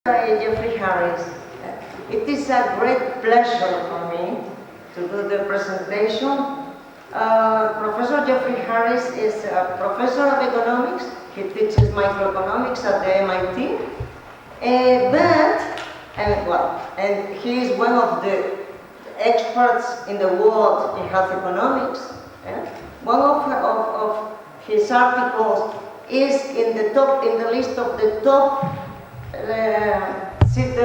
Jeffrey Harris. It is a great pleasure for me to do the presentation. Professor Jeffrey Harris is a professor of economics. He teaches microeconomics at the MIT. And he is one of the experts in the world in health economics. One of his articles is in the list of the top cited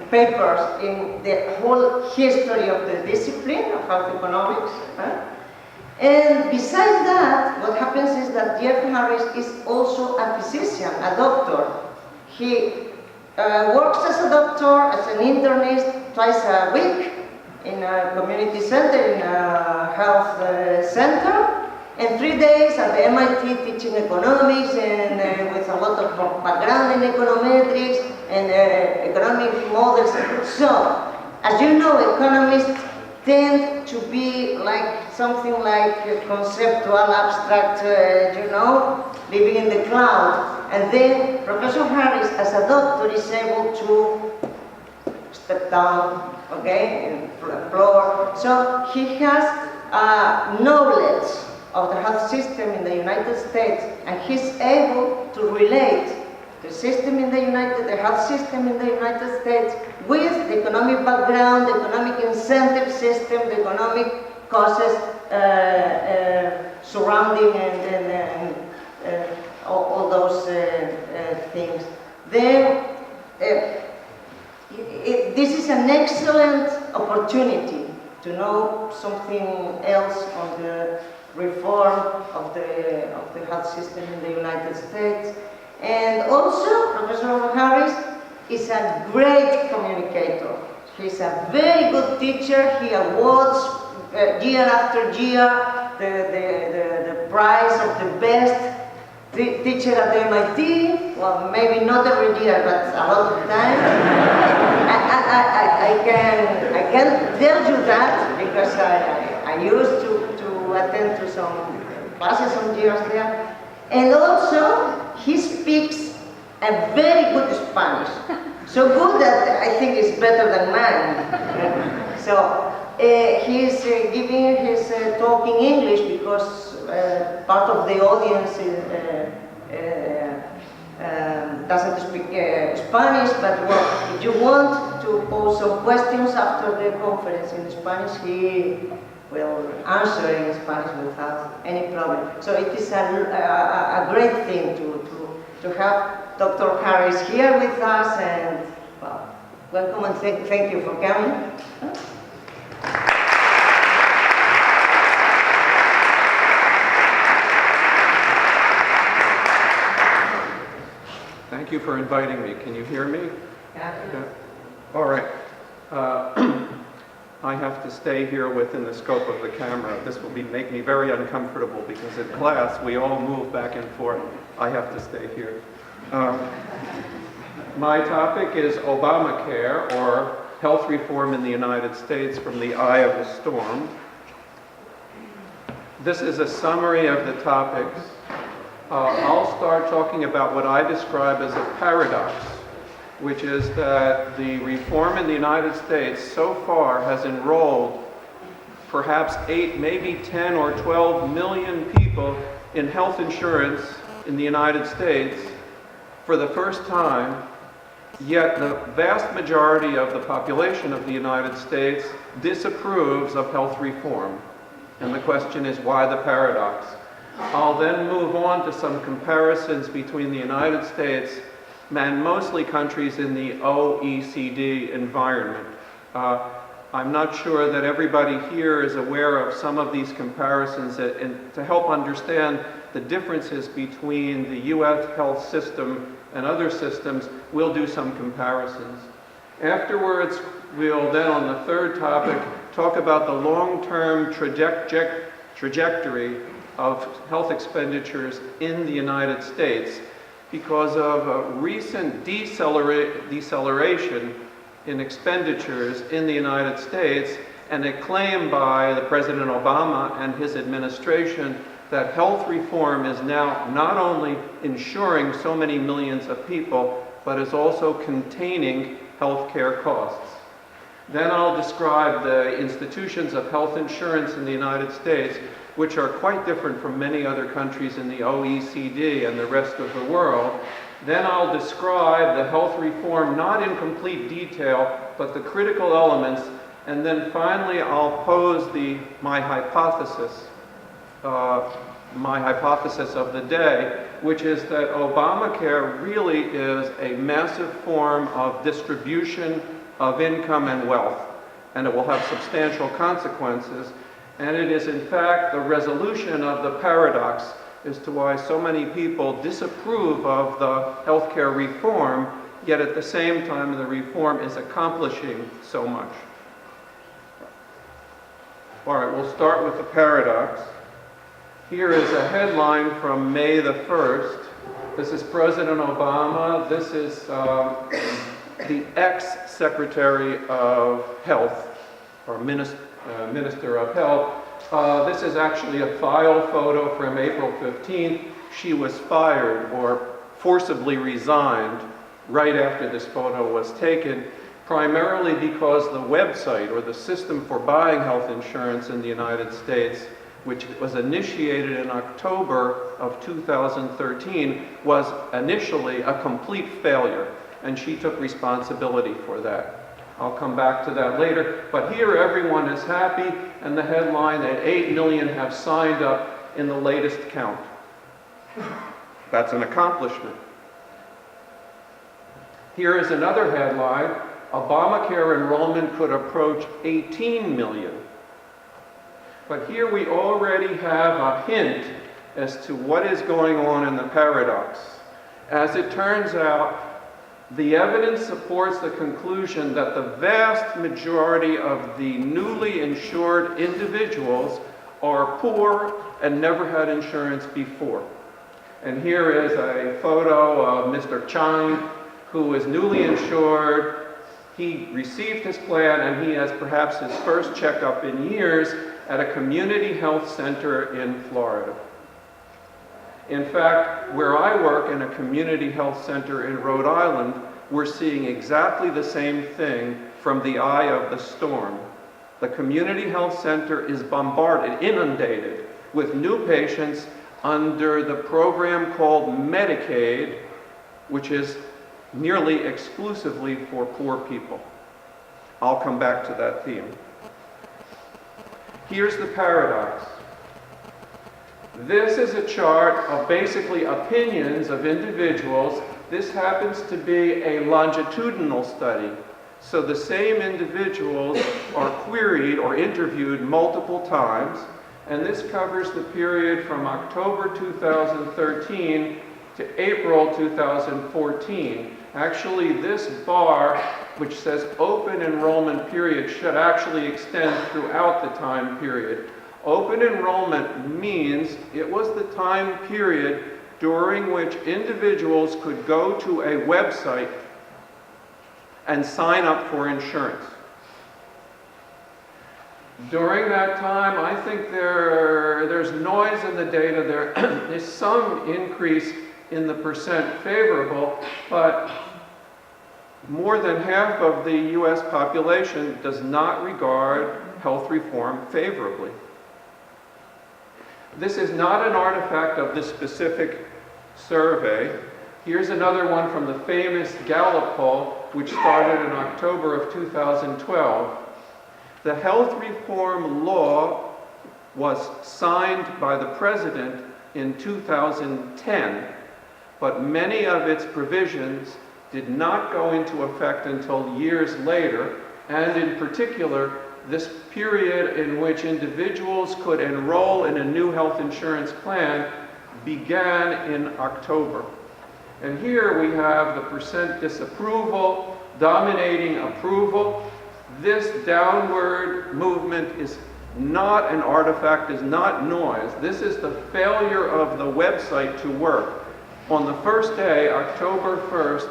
papers in the whole history of the discipline of health economics. And besides that, what happens is that Jeff Harris is also a physician, a doctor. He works as a doctor, as an internist, twice a week in a community center, in a health center. And 3 days at the MIT teaching economics and with a lot of background in econometrics and economic models. So, as you know, economists tend to be like something like conceptual, abstract, living in the cloud. And then Professor Harris, as a doctor, is able to step down, okay, and floor. So he has knowledge of the health system in the United States, and he's able to relate the system in the health system in the United States with the economic background, the economic incentive system, the economic causes surrounding and all those things. Then this is an excellent opportunity to know something else on the reform of the health system in the United States. And also, Professor Harris is a great communicator. He's a very good teacher. He awards year after year the prize of the best teacher at the MIT. Well, maybe not every year, but a lot of times. I can tell you that because I used to attend to some classes some years there. And also, he speaks a very good Spanish. So good that I think it's better than mine. So he's giving his talk in English because part of the audience doesn't speak Spanish, but well, if you want to pose some questions after the conference in Spanish, he will answer in Spanish without any problem. So it is a great thing to have Dr. Harris here with us, and well, welcome and thank you for coming. Thank you for inviting me. Can you hear me? Yeah. All right. I have to stay here within the scope of the camera. This will make me very uncomfortable because in class we all move back and forth. I have to stay here. My topic is Obamacare, or health reform in the United States from the eye of the storm. This is a summary of the topics. I'll start talking about what I describe as a paradox, which is that the reform in the United States so far has enrolled perhaps 8, maybe 10 or 12 million people in health insurance in the United States for the first time, yet the vast majority of the population of the United States disapproves of health reform. And the question is, why the paradox? I'll then move on to some comparisons between the United States and mostly countries in the OECD environment. I'm not sure that everybody here is aware of some of these comparisons, and to help understand the differences between the US health system and other systems, we'll do some comparisons. Afterwards, we'll then, on the third topic, talk about the long-term trajectory of health expenditures in the United States, because of a recent deceleration in expenditures in the United States, and a claim by the President Obama and his administration that health reform is now not only insuring so many millions of people, but is also containing healthcare costs. Then I'll describe the institutions of health insurance in the United States, which are quite different from many other countries in the OECD and the rest of the world. Then I'll describe the health reform, not in complete detail, but the critical elements. And then finally, I'll pose my hypothesis of the day, which is that Obamacare really is a massive form of distribution of income and wealth, and it will have substantial consequences. And it is, in fact, the resolution of the paradox as to why so many people disapprove of the healthcare reform, yet at the same time the reform is accomplishing so much. All right, we'll start with the paradox. Here is a headline from May the 1st. This is President Obama. This is the ex-Secretary of Health, or Minister of Health. This is actually a file photo from April 15th. She was fired or forcibly resigned right after this photo was taken, primarily because the website or the system for buying health insurance in the United States, which was initiated in October of 2013, was initially a complete failure, and she took responsibility for that. I'll come back to that later, but here everyone is happy, and the headline that 8 million have signed up in the latest count. That's an accomplishment. Here is another headline: Obamacare enrollment could approach 18 million. But here we already have a hint as to what is going on in the paradox. As it turns out, the evidence supports the conclusion that the vast majority of the newly insured individuals are poor and never had insurance before. And here is a photo of Mr. Chang, who is newly insured. He received his plan, and he has perhaps his first checkup in years at a community health center in Florida. In fact, where I work in a community health center in Rhode Island, we're seeing exactly the same thing from the eye of the storm. The community health center is bombarded, inundated with new patients under the program called Medicaid, which is nearly exclusively for poor people. I'll come back to that theme. Here's the paradox. This is a chart of basically opinions of individuals. This happens to be a longitudinal study. So the same individuals are queried or interviewed multiple times, and this covers the period from October 2013 to April 2014. Actually, this bar, which says open enrollment period, should actually extend throughout the time period. Open enrollment means it was the time period during which individuals could go to a website and sign up for insurance. During that time, I think there's noise in the data. There's some increase in the percent favorable, but more than half of the U.S. population does not regard health reform favorably. This is not an artifact of this specific survey. Here's another one from the famous Gallup poll, which started in October of 2012. The health reform law was signed by the president in 2010, but many of its provisions did not go into effect until years later, and in particular, this period in which individuals could enroll in a new health insurance plan began in October. And here we have the percent disapproval dominating approval. This downward movement is not an artifact, is not noise. This is the failure of the website to work. On the first day, October 1st,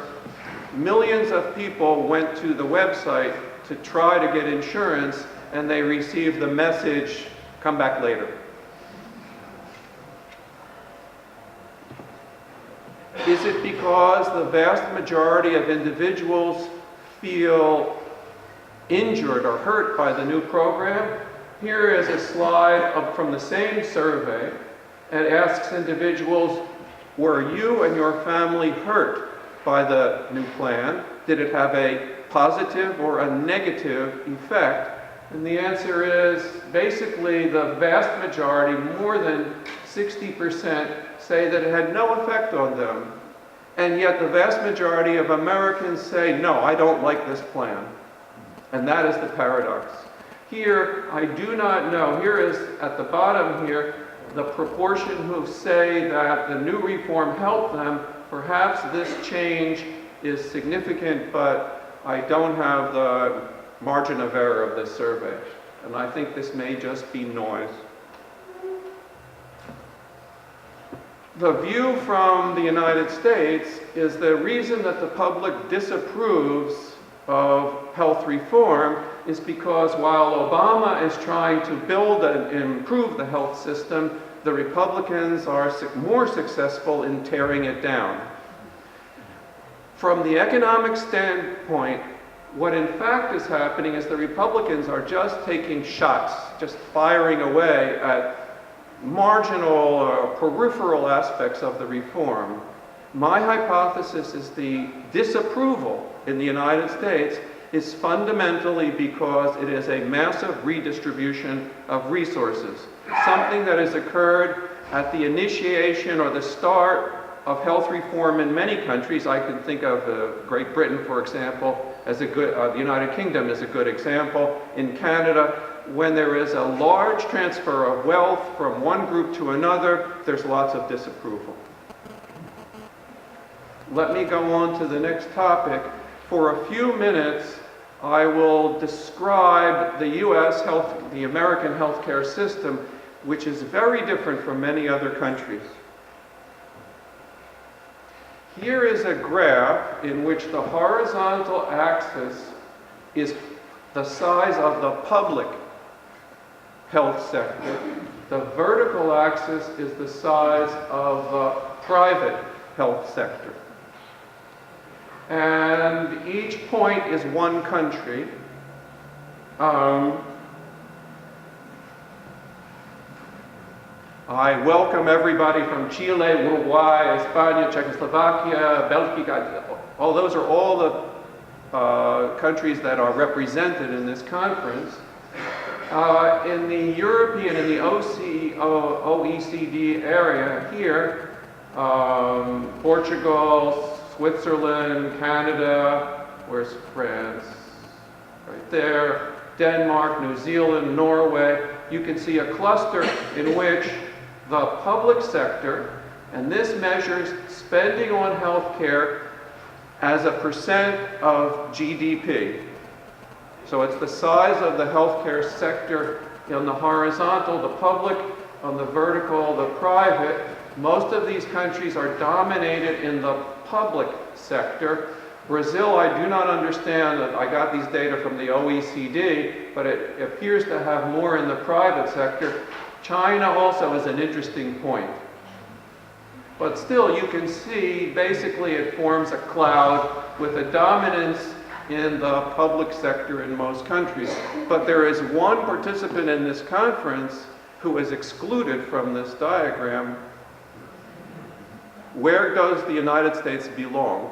millions of people went to the website to try to get insurance, and they received the message, come back later. Is it because the vast majority of individuals feel injured or hurt by the new program. Here is a slide from the same survey. It asks individuals, were you and your family hurt by the new plan? Did it have a positive or a negative effect? And the answer is basically the vast majority, more than 60%, say that it had no effect on them. And yet the vast majority of Americans say, no, I don't like this plan. And that is the paradox. Here, I do not know, here is at the bottom here, the proportion who say that the new reform helped them. Perhaps this change is significant, but I don't have the margin of error of this survey. And I think this may just be noise. The view from the United States is the reason that the public disapproves of health reform is because while Obama is trying to build and improve the health system, the Republicans are more successful in tearing it down. From the economic standpoint, what in fact is happening is the Republicans are just taking shots, just firing away at marginal or peripheral aspects of the reform. My hypothesis is the disapproval in the United States is fundamentally because it is a massive redistribution of resources, something that has occurred at the initiation or the start of health reform in many countries. I can think of Great Britain, for example, as a good, the United Kingdom is a good example. In Canada, when there is a large transfer of wealth from one group to another, there's lots of disapproval. Let me go on to the next topic. For a few minutes, I will describe the U.S. the American healthcare system, which is very different from many other countries. Here is a graph in which the horizontal axis is the size of the public health sector. The vertical axis is the size of the private health sector. And each point is one country. I welcome everybody from Chile, Uruguay, España, Czechoslovakia, Belgium. All those are all the countries that are represented in this conference. In the European, in the OECD area here, Portugal, Switzerland, Canada, where's France? Right there, Denmark, New Zealand, Norway. You can see a cluster in which the public sector, and this measures spending on healthcare as a percent of GDP. So it's the size of the healthcare sector on the horizontal, the public, on the vertical, the private. Most of these countries are dominated in the public sector. Brazil, I do not understand. I got these data from the OECD, but it appears to have more in the private sector. China also is an interesting point. But still, you can see, basically it forms a cloud with a dominance in the public sector in most countries. But there is one participant in this conference who is excluded from this diagram. Where does the United States belong?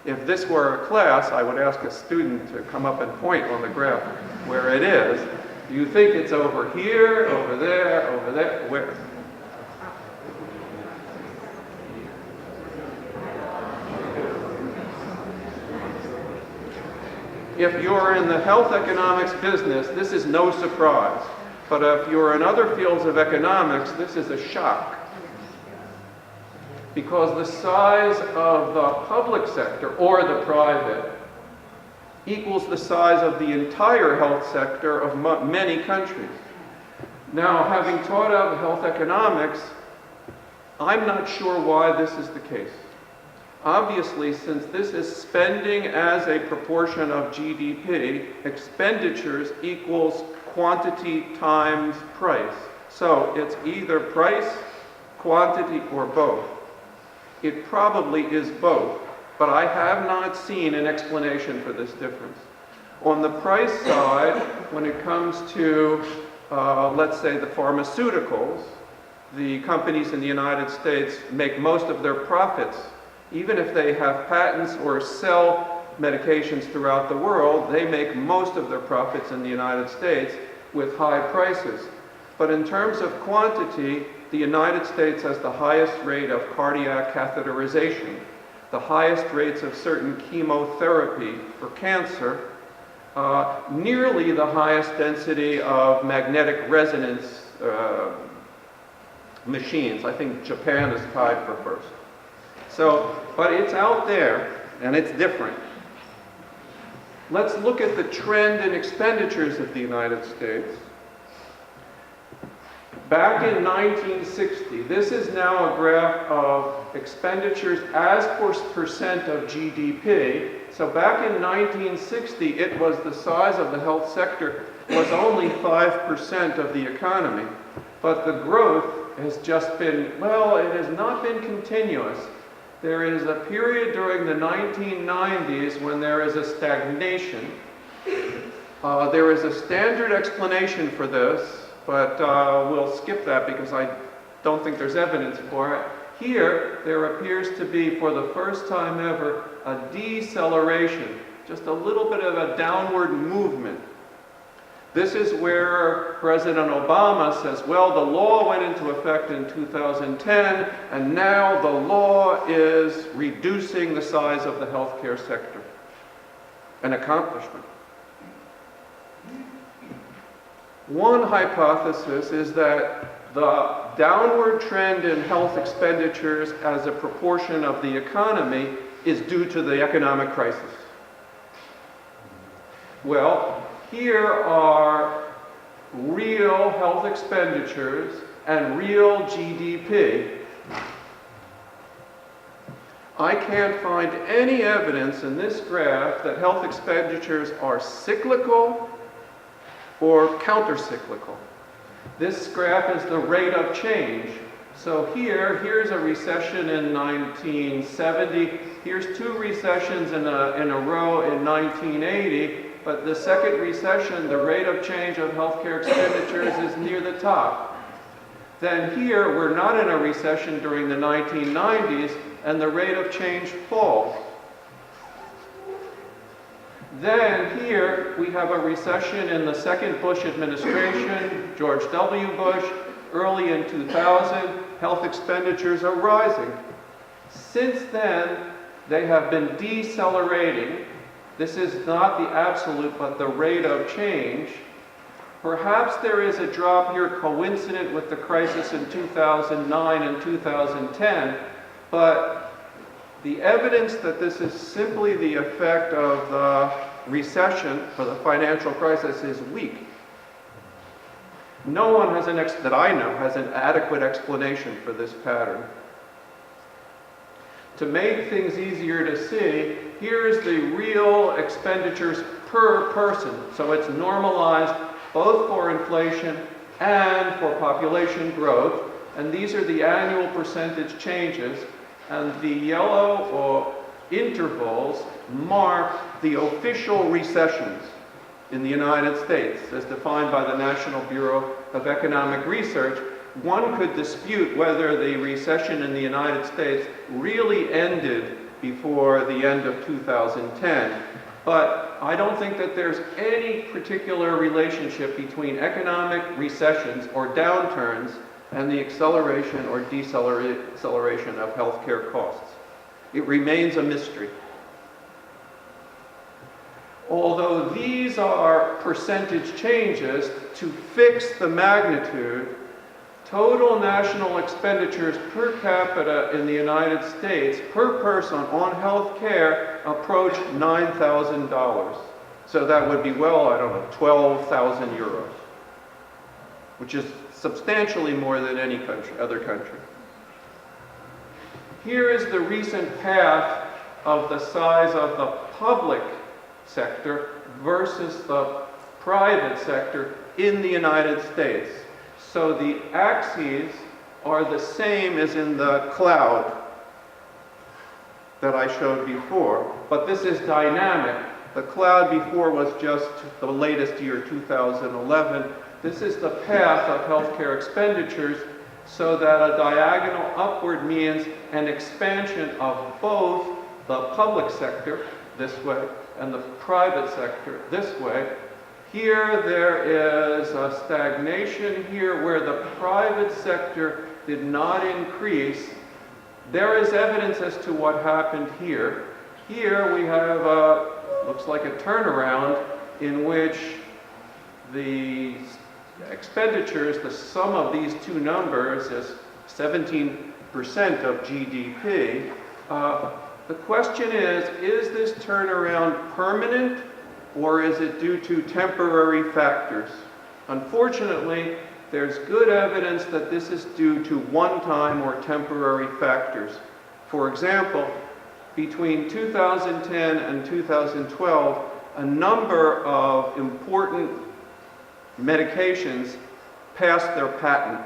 If this were a class, I would ask a student to come up and point on the graph where it is. Do you think it's over here, over there, over there? Where? If you're in the health economics business, this is no surprise. But if you're in other fields of economics, this is a shock. Because the size of the public sector, or the private, equals the size of the entire health sector of many countries. Now, having taught out health economics, I'm not sure why this is the case. Obviously, since this is spending as a proportion of GDP, expenditures equals quantity times price. So it's either price, quantity, or both. It probably is both, but I have not seen an explanation for this difference. On the price side, when it comes to, let's say, the pharmaceuticals, the companies in the United States make most of their profits. Even if they have patents or sell medications throughout the world, they make most of their profits in the United States with high prices. But in terms of quantity, the United States has the highest rate of cardiac catheterization, the highest rates of certain chemotherapy for cancer, nearly the highest density of magnetic resonance machines. I think Japan is tied for first. So, but it's out there, and it's different. Let's look at the trend in expenditures of the United States. Back in 1960, this is now a graph of expenditures as percent of GDP. So back in 1960, it was the size of the health sector was only 5% of the economy. But the growth has just been, well, it has not been continuous. There is a period during the 1990s when there is a stagnation. There is a standard explanation for this, but we'll skip that because I don't think there's evidence for it. Here, there appears to be, for the first time ever, a deceleration, just a little bit of a downward movement. This is where President Obama says, well, the law went into effect in 2010, and now the law is reducing the size of the healthcare sector. An accomplishment. One hypothesis is that the downward trend in health expenditures as a proportion of the economy is due to the economic crisis. Well, here are real health expenditures and real GDP. I can't find any evidence in this graph that health expenditures are cyclical or counter-cyclical. This graph is the rate of change. So here's a recession in 1970. Here's two recessions in a row in 1980. But the second recession, the rate of change of healthcare expenditures is near the top. Then here, we're not in a recession during the 1990s, and the rate of change falls. Then here, we have a recession in the second Bush administration, George W. Bush, early in 2000, health expenditures are rising. Since then, they have been decelerating. This is not the absolute, but the rate of change. Perhaps there is a drop here coincident with the crisis in 2009 and 2010, but the evidence that this is simply the effect of the recession or the financial crisis is weak. No one has that I know has an adequate explanation for this pattern. To make things easier to see, here's the real expenditures per person. So it's normalized both for inflation and for population growth. And these are the annual percentage changes. And the yellow intervals mark the official recessions in the United States, as defined by the National Bureau of Economic Research. One could dispute whether the recession in the United States really ended before the end of 2010. But I don't think that there's any particular relationship between economic recessions or downturns and the acceleration or deceleration of healthcare costs. It remains a mystery. Although these are percentage changes, to fix the magnitude, total national expenditures per capita in the United States per person on health care approach $9,000. So that would be, well, I don't know, 12,000 euros, which is substantially more than any other country. Here is the recent path of the size of the public sector versus the private sector in the United States. So the axes are the same as in the cloud. that I showed before, but this is dynamic. The cloud before was just the latest year, 2011. This is the path of healthcare expenditures, so that a diagonal upward means an expansion of both the public sector, this way, and the private sector, this way. Here there is a stagnation here where the private sector did not increase. There is evidence as to what happened here. Here we have looks like a turnaround in which the expenditures, the sum of these two numbers is 17% of GDP. The question is this turnaround permanent, or is it due to temporary factors? Unfortunately, there's good evidence that this is due to one-time or temporary factors. For example, between 2010 and 2012, a number of important medications passed their patent.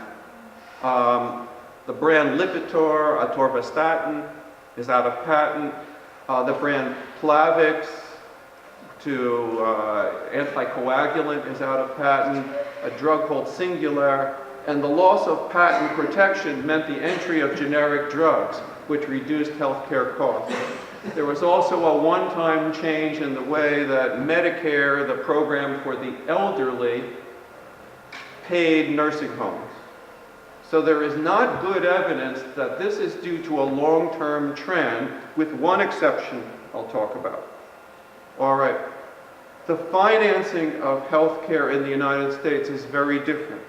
The brand Lipitor, atorvastatin, is out of patent. The brand Plavix, to anticoagulant, is out of patent. A drug called Singular, and the loss of patent protection meant the entry of generic drugs, which reduced healthcare costs. There was also a one-time change in the way that Medicare, the program for the elderly, paid nursing homes. So there is not good evidence that this is due to a long-term trend, with one exception I'll talk about. All right. The financing of healthcare in the United States is very different.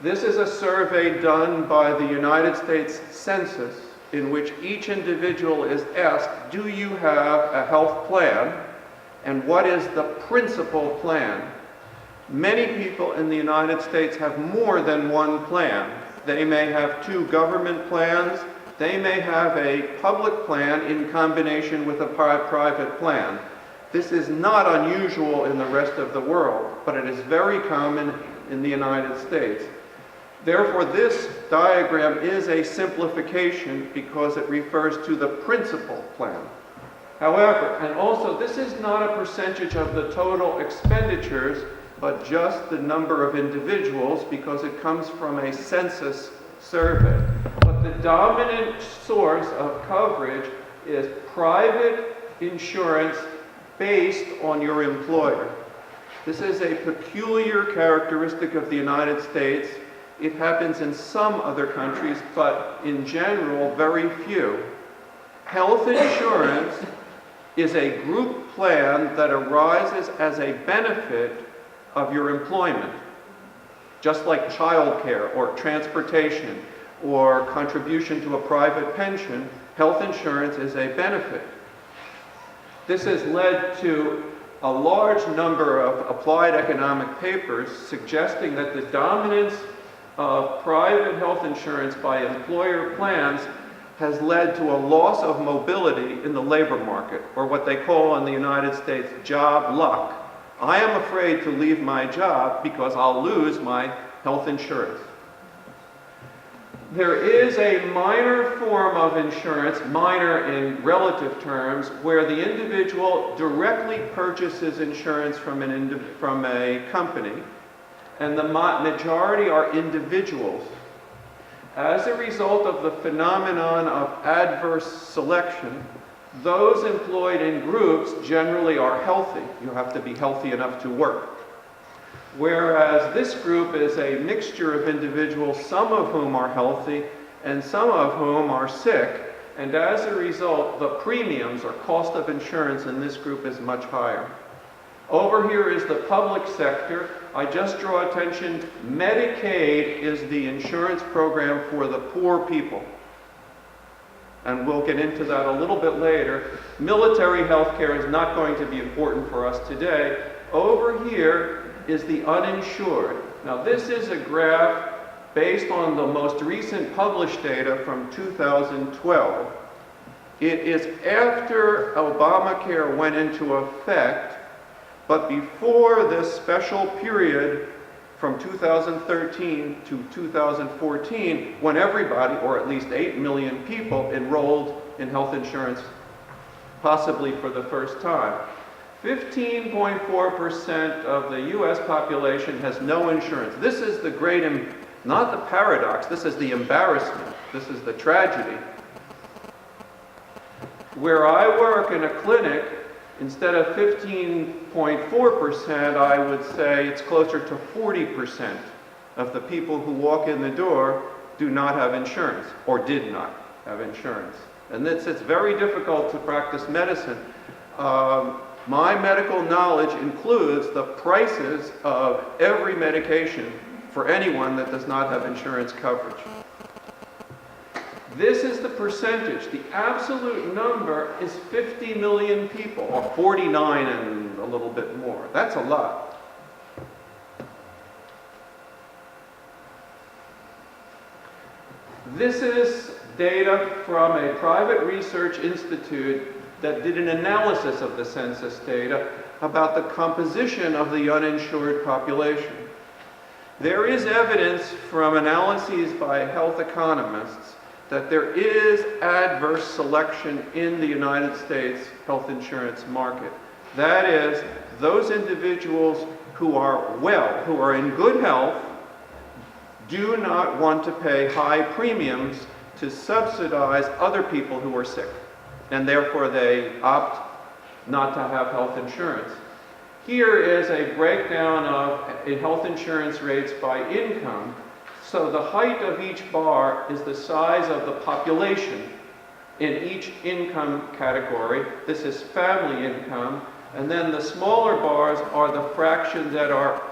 This is a survey done by the United States Census, in which each individual is asked, do you have a health plan, and what is the principal plan? Many people in the United States have more than one plan. They may have two government plans. They may have a public plan in combination with a private plan. This is not unusual in the rest of the world, but it is very common in the United States. Therefore, this diagram is a simplification because it refers to the principal plan. However, and also this is not a percentage of the total expenditures, but just the number of individuals, because it comes from a census survey. But the dominant source of coverage is private insurance based on your employer. This is a peculiar characteristic of the United States. It happens in some other countries, but in general, very few. Health insurance is a group plan that arises as a benefit of your employment, just like childcare or transportation or contribution to a private pension. Health insurance is a benefit. This has led to a large number of applied economic papers suggesting that the dominance of private health insurance by employer plans has led to a loss of mobility in the labor market, or what they call in the United States job luck. I am afraid to leave my job because I'll lose my health insurance. There is a minor form of insurance, minor in relative terms, where the individual directly purchases insurance from a company, and the majority are individuals. As a result of the phenomenon of adverse selection, those employed in groups generally are healthy. You have to be healthy enough to work. Whereas this group is a mixture of individuals, some of whom are healthy and some of whom are sick, and as a result, the premiums or cost of insurance in this group is much higher. Over here is the public sector. I just draw attention, Medicaid is the insurance program for the poor people. And we'll get into that a little bit later. Military health care is not going to be important for us today. Over here is the uninsured. Now this is a graph based on the most recent published data from 2012. It is after Obamacare went into effect, but before this special period from 2013 to 2014, when everybody, or at least 8 million people, enrolled in health insurance, possibly for the first time. 15.4% of the US population has no insurance. This is the great, not the paradox, this is the embarrassment, this is the tragedy. Where I work in a clinic, instead of 15.4%, I would say it's closer to 40% of the people who walk in the door do not have insurance, or did not have insurance. And it's very difficult to practice medicine. My medical knowledge includes the prices of every medication for anyone that does not have insurance coverage. This is the percentage. The absolute number is 50 million people, or 49 and a little bit more. That's a lot. This is data from a private research institute that did an analysis of the census data about the composition of the uninsured population. There is evidence from analyses by health economists that there is adverse selection in the United States health insurance market. That is, those individuals who are well, who are in good health, do not want to pay high premiums to subsidize other people who are sick, and therefore they opt not to have health insurance. Here is a breakdown of health insurance rates by income. So the height of each bar is the size of the population in each income category. This is family income. And then the smaller bars are the fraction that are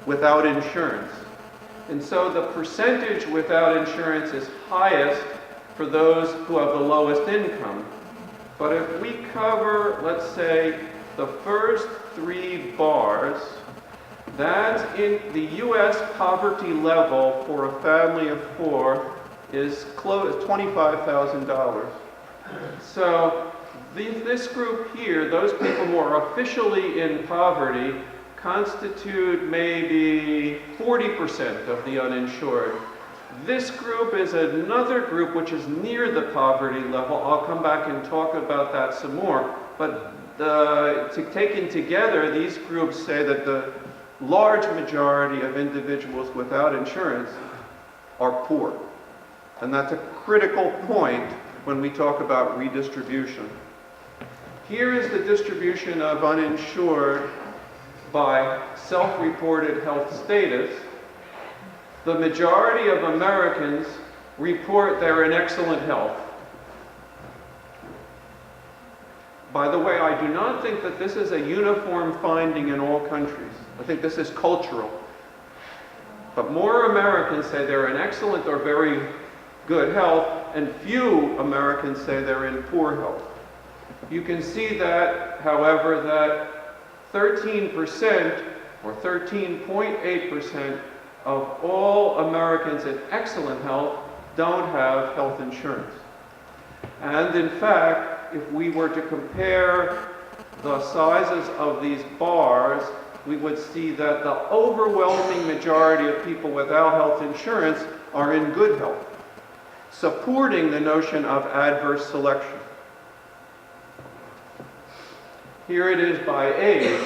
without insurance. And so the percentage without insurance is highest for those who have the lowest income. But if we cover, let's say, the first 3 bars, that's in the U.S. poverty level for a family of 4 is $25,000. So this group here, those people who are officially in poverty, constitute maybe 40% of the uninsured. This group is another group which is near the poverty level. I'll come back and talk about that some more. But taken together, these groups say that the large majority of individuals without insurance are poor. And that's a critical point when we talk about redistribution. Here is the distribution of uninsured by self-reported health status. The majority of Americans report they're in excellent health. By the way, I do not think that this is a uniform finding in all countries. I think this is cultural. But more Americans say they're in excellent or very good health, and few Americans say they're in poor health. You can see that, however, that 13% or 13.8% of all Americans in excellent health don't have health insurance. And in fact, if we were to compare the sizes of these bars, we would see that the overwhelming majority of people without health insurance are in good health, supporting the notion of adverse selection. Here it is by age.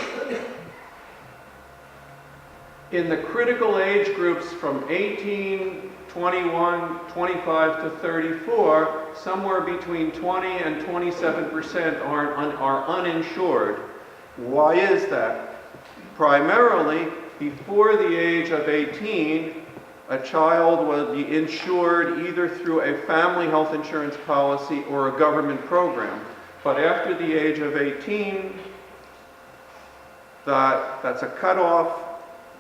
In the critical age groups from 18, 21, 25 to 34, somewhere between 20 and 27% are uninsured. Why is that? Primarily, before the age of 18, a child will be insured either through a family health insurance policy or a government program. But after the age of 18, that's a cutoff.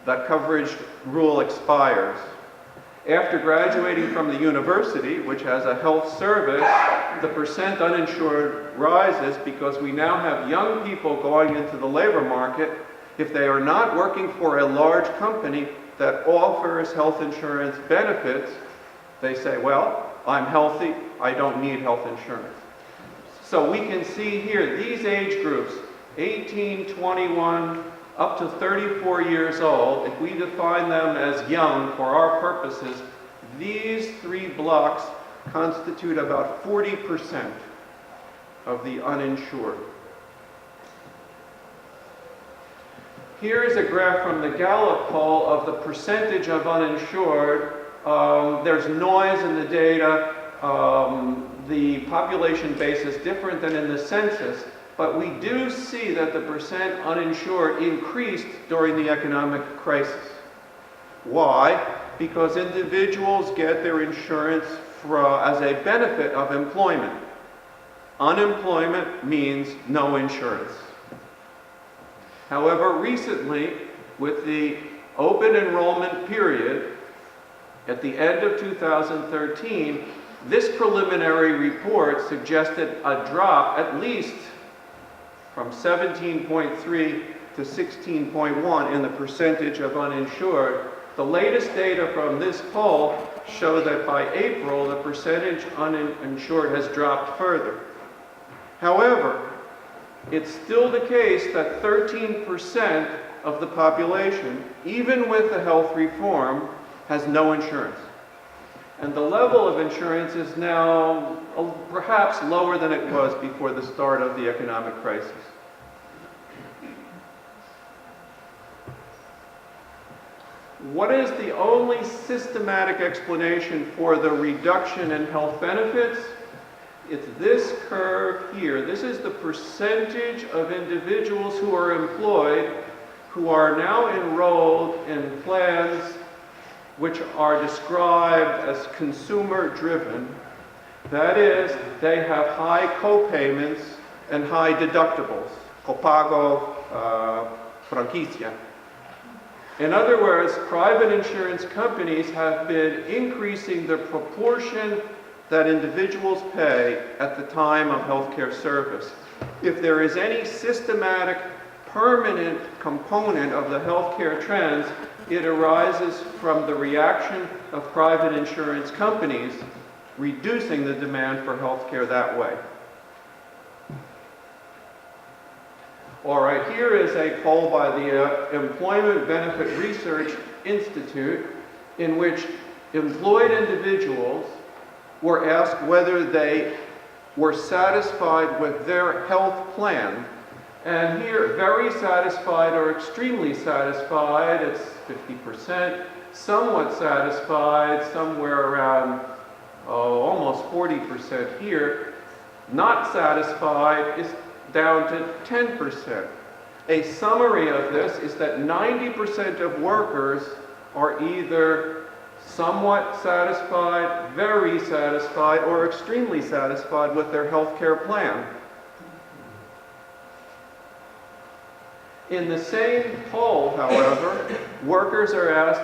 That coverage rule expires. After graduating from the university, which has a health service, the percent uninsured rises because we now have young people going into the labor market. If they are not working for a large company that offers health insurance benefits, they say, well, I'm healthy, I don't need health insurance. So we can see here, these age groups, 18, 21, up to 34 years old, if we define them as young for our purposes, these three blocks constitute about 40% of the uninsured. Here is a graph from the Gallup poll of the percentage of uninsured. There's noise in the data. The population base is different than in the census, but we do see that the percent uninsured increased during the economic crisis. Why? Because individuals get their insurance as a benefit of employment. Unemployment means no insurance. However, recently, with the open enrollment period at the end of 2013, this preliminary report suggested a drop at least from 17.3 to 16.1 in the percentage of uninsured. The latest data from this poll show that by April, the percentage uninsured has dropped further. However, it's still the case that 13% of the population, even with the health reform, has no insurance. And the level of insurance is now perhaps lower than it was before the start of the economic crisis. What is the only systematic explanation for the reduction in health benefits? It's this curve here. This is the percentage of individuals who are employed who are now enrolled in plans which are described as consumer-driven. That is, they have high co-payments and high deductibles. Copago franquicia. In other words, private insurance companies have been increasing the proportion that individuals pay at the time of healthcare service. If there is any systematic, permanent component of the healthcare trends, it arises from the reaction of private insurance companies reducing the demand for healthcare that way. All right, here is a poll by the Employment Benefit Research Institute in which employed individuals were asked whether they were satisfied with their health plan. And here, very satisfied or extremely satisfied, it's 50%, somewhat satisfied, somewhere around almost 40% here. Not satisfied is down to 10%. A summary of this is that 90% of workers are either somewhat satisfied, very satisfied, or extremely satisfied with their health care plan. In the same poll, however, workers are asked,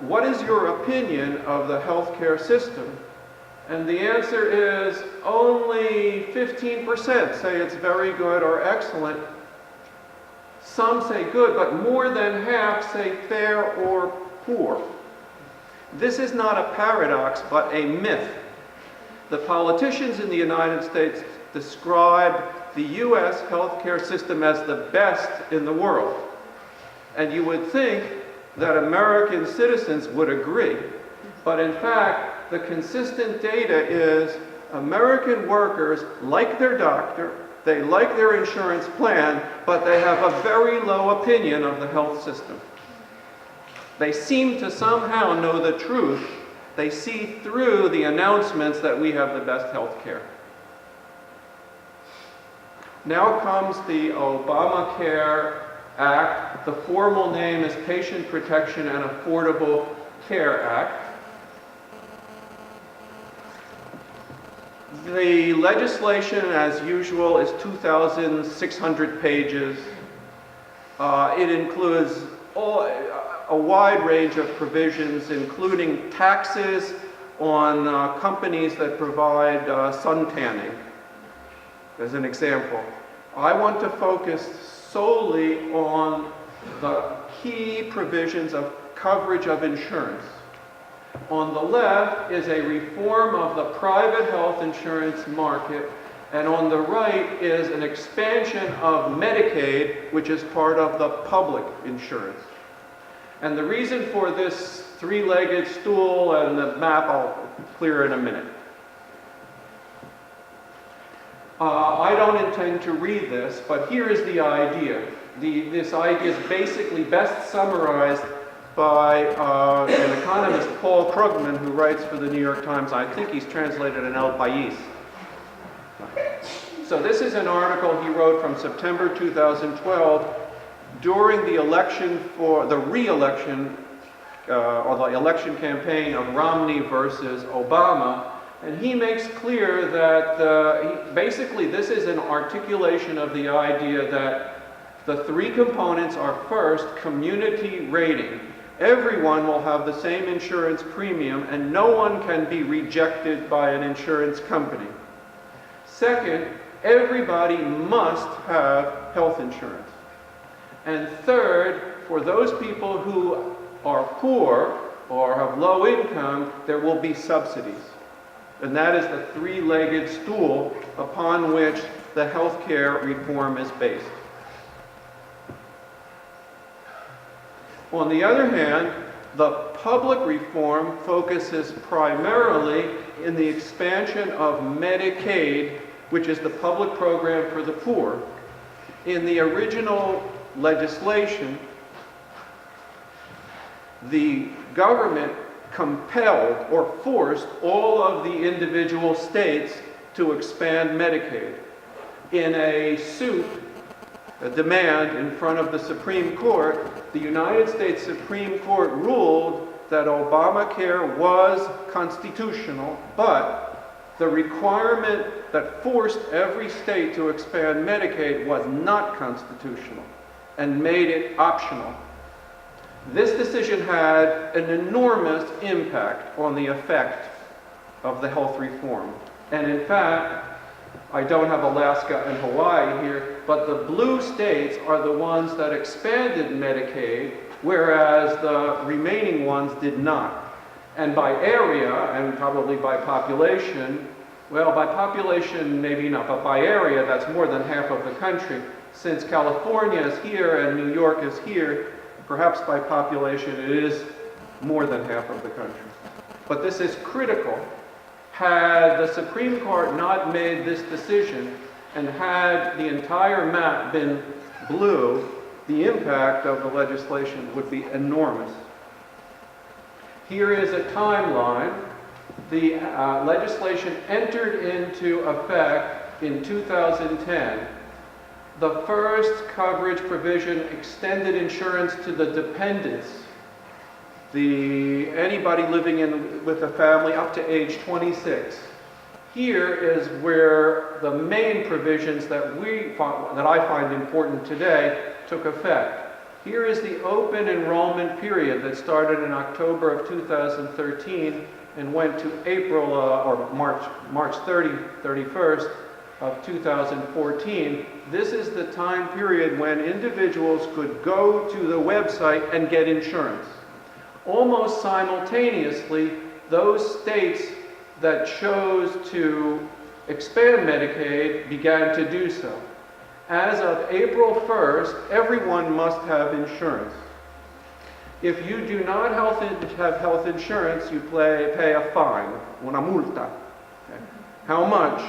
what is your opinion of the healthcare system? And the answer is only 15% say it's very good or excellent. Some say good, but more than half say fair or poor. This is not a paradox, but a myth. The politicians in the United States describe the U.S. healthcare system as the best in the world. And you would think that American citizens would agree. But in fact, the consistent data is American workers like their doctor, they like their insurance plan, but they have a very low opinion of the health system. They seem to somehow know the truth. They see through the announcements that we have the best health care. Now comes the Obamacare Act. The formal name is Patient Protection and Affordable Care Act. The legislation, as usual, is 2,600 pages. It includes a wide range of provisions, including taxes on companies that provide sun tanning, as an example. I want to focus solely on the key provisions of coverage of insurance. On the left is a reform of the private health insurance market And on the right is an expansion of Medicaid, which is part of the public insurance. And the reason for this three-legged stool and the map I'll clear in a minute. I don't intend to read this, but here is the idea. This idea is basically best summarized by an economist, Paul Krugman, who writes for the New York Times. I think he's translated in El País. So this is an article he wrote from September 2012 during the election for the re-election or the election campaign of Romney versus Obama. And he makes clear that basically this is an articulation of the idea that the three components are: first, community rating. Everyone will have the same insurance premium and no one can be rejected by an insurance company. Second, everybody must have health insurance. And third, for those people who are poor or have low income, there will be subsidies. And that is the three-legged stool upon which the healthcare reform is based. On the other hand, the public reform focuses primarily in the expansion of Medicaid, which is the public program for the poor. In the original legislation, the government compelled or forced all of the individual states to expand Medicaid. In a suit, a demand in front of the Supreme Court, the United States Supreme Court ruled that Obamacare was constitutional, but the requirement that forced every state to expand Medicaid was not constitutional and made it optional. This decision had an enormous impact on the effect of the health reform. And in fact, I don't have Alaska and Hawaii here, but the blue states are the ones that expanded Medicaid, whereas the remaining ones did not. And by area, and probably by population, well, by population maybe not, but by area, that's more than half of the country. Since California is here and New York is here, perhaps by population it is more than half of the country. But this is critical. Had the Supreme Court not made this decision and had the entire map been blue, the impact of the legislation would be enormous. Here is a timeline. The legislation entered into effect in 2010. The first coverage provision extended insurance to the dependents, anybody living with a family up to age 26. Here is where the main provisions that I find important today took effect. Here is the open enrollment period that started in October of 2013 and went to April or March 31st of 2014. This is the time period when individuals could go to the website and get insurance. Almost simultaneously, those states that chose to expand Medicaid began to do so. As of April 1st, everyone must have insurance. If you do not have health insurance, you pay a fine, una multa. Okay. How much?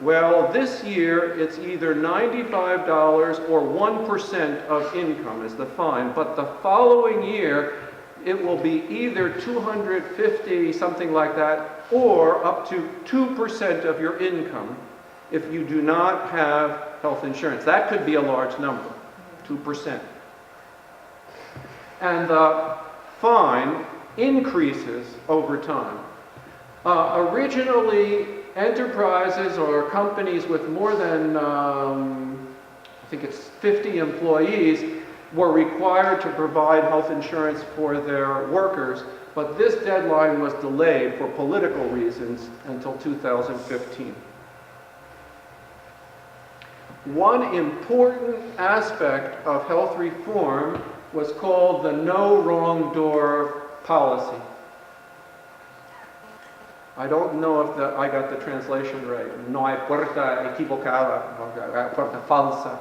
Well, this year it's either $95 or 1% of income is the fine, but the following year it will be either $250, something like that, or up to 2% of your income if you do not have health insurance. That could be a large number, 2%. And the fine increases over time. Originally, enterprises or companies with more than, I think it's 50 employees, were required to provide health insurance for their workers, but this deadline was delayed for political reasons until 2015. One important aspect of health reform was called the no wrong door policy. I don't know if I got the translation right. No hay puerta equivocada, puerta falsa.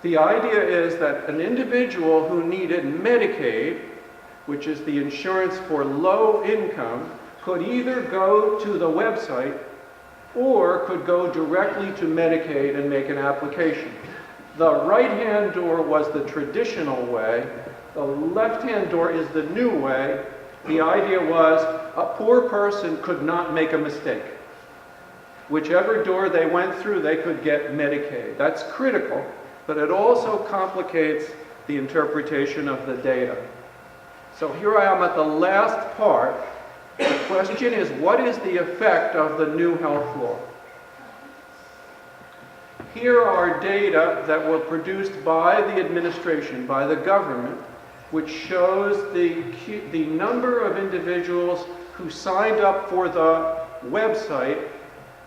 The idea is that an individual who needed Medicaid, which is the insurance for low income, could either go to the website or could go directly to Medicaid and make an application. The right-hand door was the traditional way. The left-hand door is the new way. The idea was a poor person could not make a mistake. Whichever door they went through, they could get Medicaid. That's critical, but it also complicates the interpretation of the data. So here I am at the last part. The question is, what is the effect of the new health law? Here are data that were produced by the administration, by the government, which shows the number of individuals who signed up for the website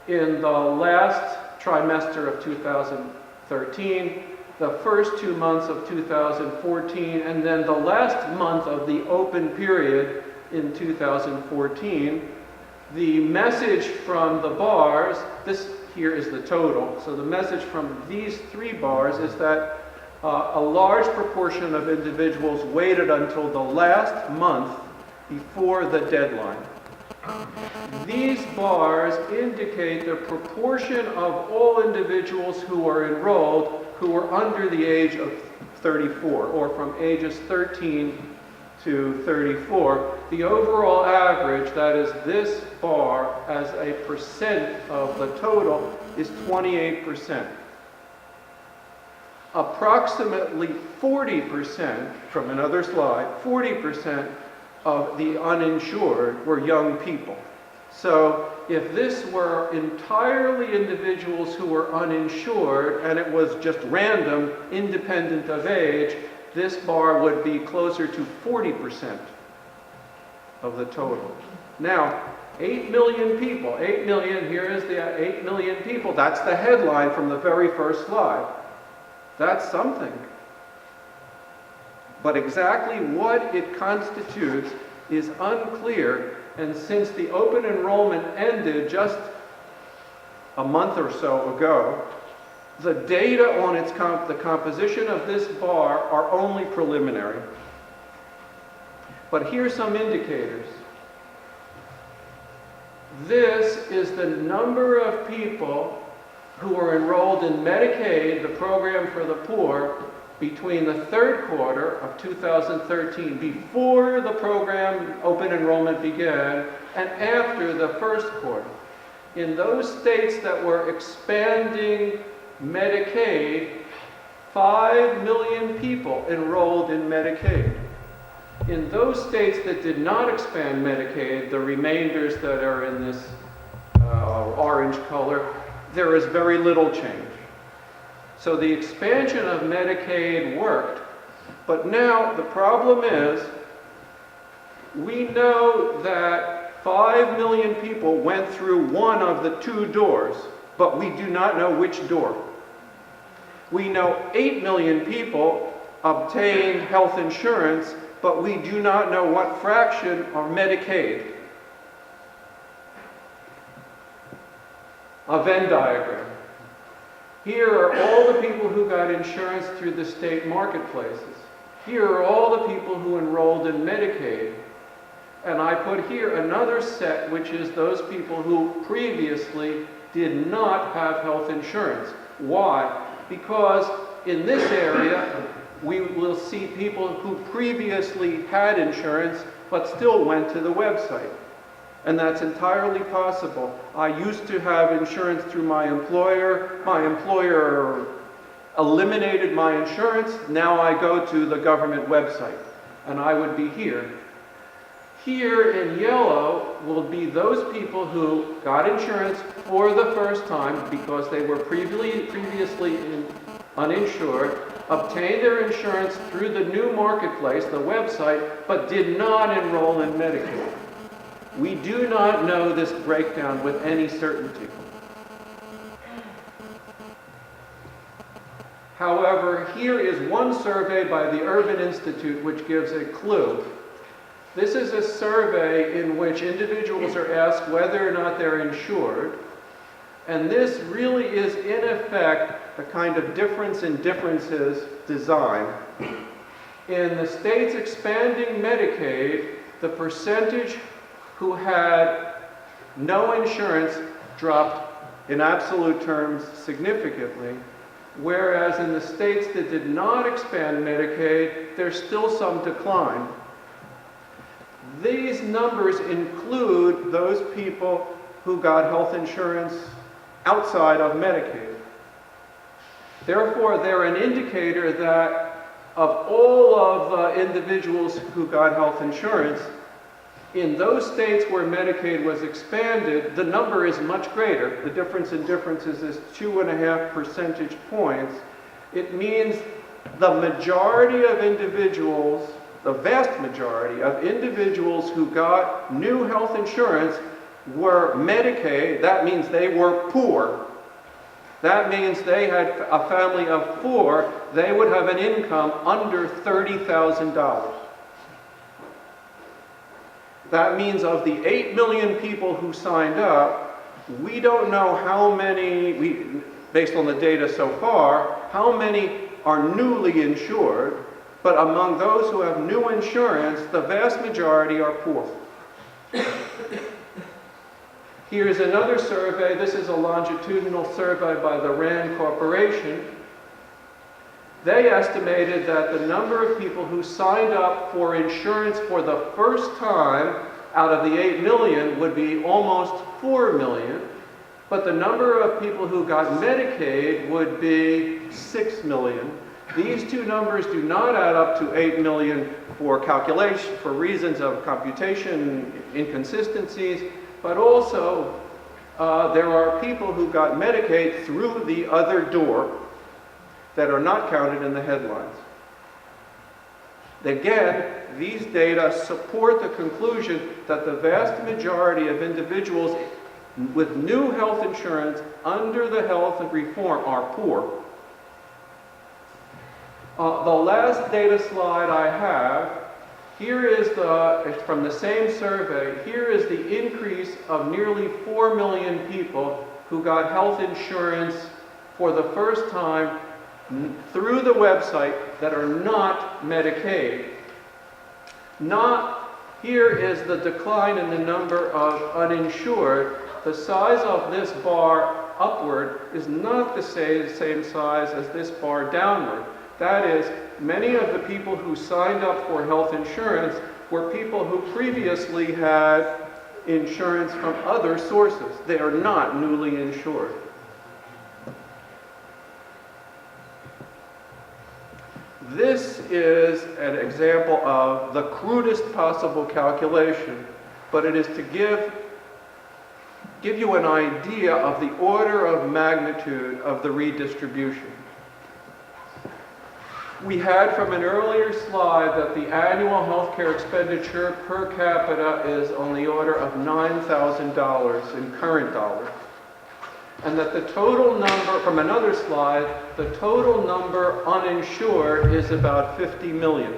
in the last trimester of 2013, the first 2 months of 2014, and then the last month of the open period in 2014. The message from the bars, this here is the total, so the message from these 3 bars is that a large proportion of individuals waited until the last month before the deadline. These bars indicate the proportion of all individuals who are enrolled who are under the age of 34, or from ages 13 to 34. The overall average, that is this bar as a percent of the total, is 28%. Approximately 40%, from another slide, 40% of the uninsured were young people. So if this were entirely individuals who were uninsured and it was just random, independent of age, this bar would be closer to 40% of the total. Now, 8 million people, 8 million, here is the 8 million people. That's the headline from the very first slide. That's something. But exactly what it constitutes is unclear, and since the open enrollment ended just a month or so ago, the data on the composition of this bar are only preliminary. But here's some indicators. This is the number of people who were enrolled in Medicaid, the program for the poor, between the third quarter of 2013, before the program open enrollment began, and after the first quarter. In those states that were expanding Medicaid, 5 million people enrolled in Medicaid. In those states that did not expand Medicaid, the remainders that are in this orange color, there is very little change. So the expansion of Medicaid worked, but now the problem is we know that 5 million people went through one of the 2 doors, but we do not know which door. We know 8 million people obtained health insurance, but we do not know what fraction are Medicaid. A Venn diagram. Here are all the people who got insurance through the state marketplaces. Here are all the people who enrolled in Medicaid. And I put here another set, which is those people who previously did not have health insurance. Why? Because in this area, we will see people who previously had insurance but still went to the website. And that's entirely possible. I used to have insurance through my employer. My employer eliminated my insurance. Now I go to the government website, and I would be here. Here in yellow will be those people who got insurance for the first time because they were previously uninsured, obtained their insurance through the new marketplace, the website, but did not enroll in Medicaid. We do not know this breakdown with any certainty. However, here is one survey by the Urban Institute which gives a clue. This is a survey in which individuals are asked whether or not they're insured. And this really is, in effect, a kind of difference in differences design. In the states expanding Medicaid, the percentage who had no insurance dropped in absolute terms significantly, whereas in the states that did not expand Medicaid, there's still some decline. These numbers include those people who got health insurance outside of Medicaid. Therefore, they're an indicator that of all of the individuals who got health insurance, in those states where Medicaid was expanded, the number is much greater. The difference in differences is 2.5 percentage points. It means the majority of individuals, the vast majority of individuals who got new health insurance were Medicaid. That means they were poor. That means they had a family of 4. They would have an income under $30,000. That means of the 8 million people who signed up, we don't know how many, based on the data so far, how many are newly insured, but among those who have new insurance, the vast majority are poor. Here's another survey. This is a longitudinal survey by the RAND Corporation. They estimated that the number of people who signed up for insurance for the first time out of the 8 million would be almost 4 million, but the number of people who got Medicaid would be 6 million. These two numbers do not add up to 8 million for calculation, for reasons of computation inconsistencies, but also there are people who got Medicaid through the other door that are not counted in the headlines. Again, these data support the conclusion that the vast majority of individuals with new health insurance under the health reform are poor. The last data slide I have, here is it's from the same survey. Here is the increase of nearly 4 million people who got health insurance for the first time through the website that are not Medicaid. Here is the decline in the number of uninsured. The size of this bar upward is not the same size as this bar downward. That is, many of the people who signed up for health insurance were people who previously had insurance from other sources. They are not newly insured. This is an example of the crudest possible calculation, but it is to give you an idea of the order of magnitude of the redistribution. We had from an earlier slide that the annual healthcare expenditure per capita is on the order of $9,000 in current dollars. And that the total number, from another slide, the total number uninsured is about 50 million.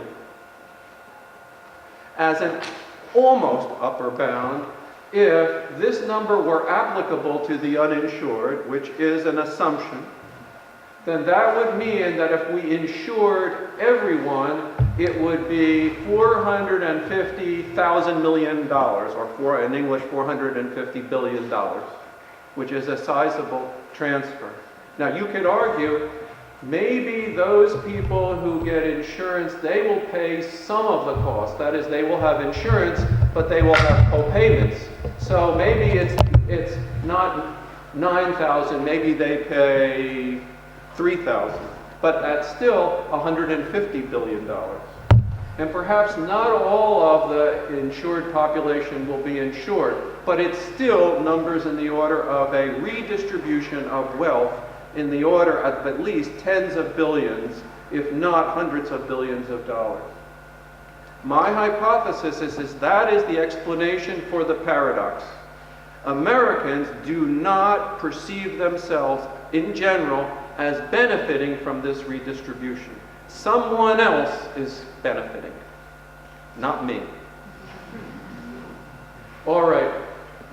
As an almost upper bound, if this number were applicable to the uninsured, which is an assumption, then that would mean that if we insured everyone, it would be $450,000 million, or in English, $450 billion, which is a sizable transfer. Now, you could argue maybe those people who get insurance, they will pay some of the cost. That is, they will have insurance, but they will have co-payments. So maybe it's not 9,000, maybe they pay 3,000, but that's still $150 billion. And perhaps not all of the insured population will be insured, but it's still numbers in the order of a redistribution of wealth in the order of at least tens of billions, if not hundreds of billions of dollars. My hypothesis is that is the explanation for the paradox. Americans do not perceive themselves, in general, as benefiting from this redistribution. Someone else is benefiting, not me. All right.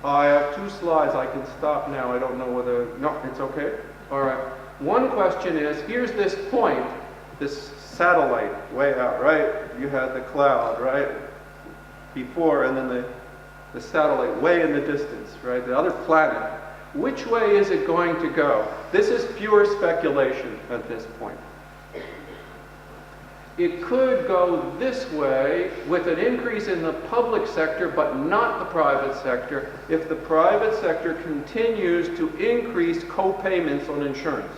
I have 2 slides. I can stop now. I don't know whether... No, it's okay? All right. One question is, here's this point, this satellite way out, right? You had the cloud, right? Before, and then the satellite way in the distance, right? The other planet. Which way is it going to go? This is pure speculation at this point. It could go this way with an increase in the public sector, but not the private sector, if the private sector continues to increase co-payments on insurance.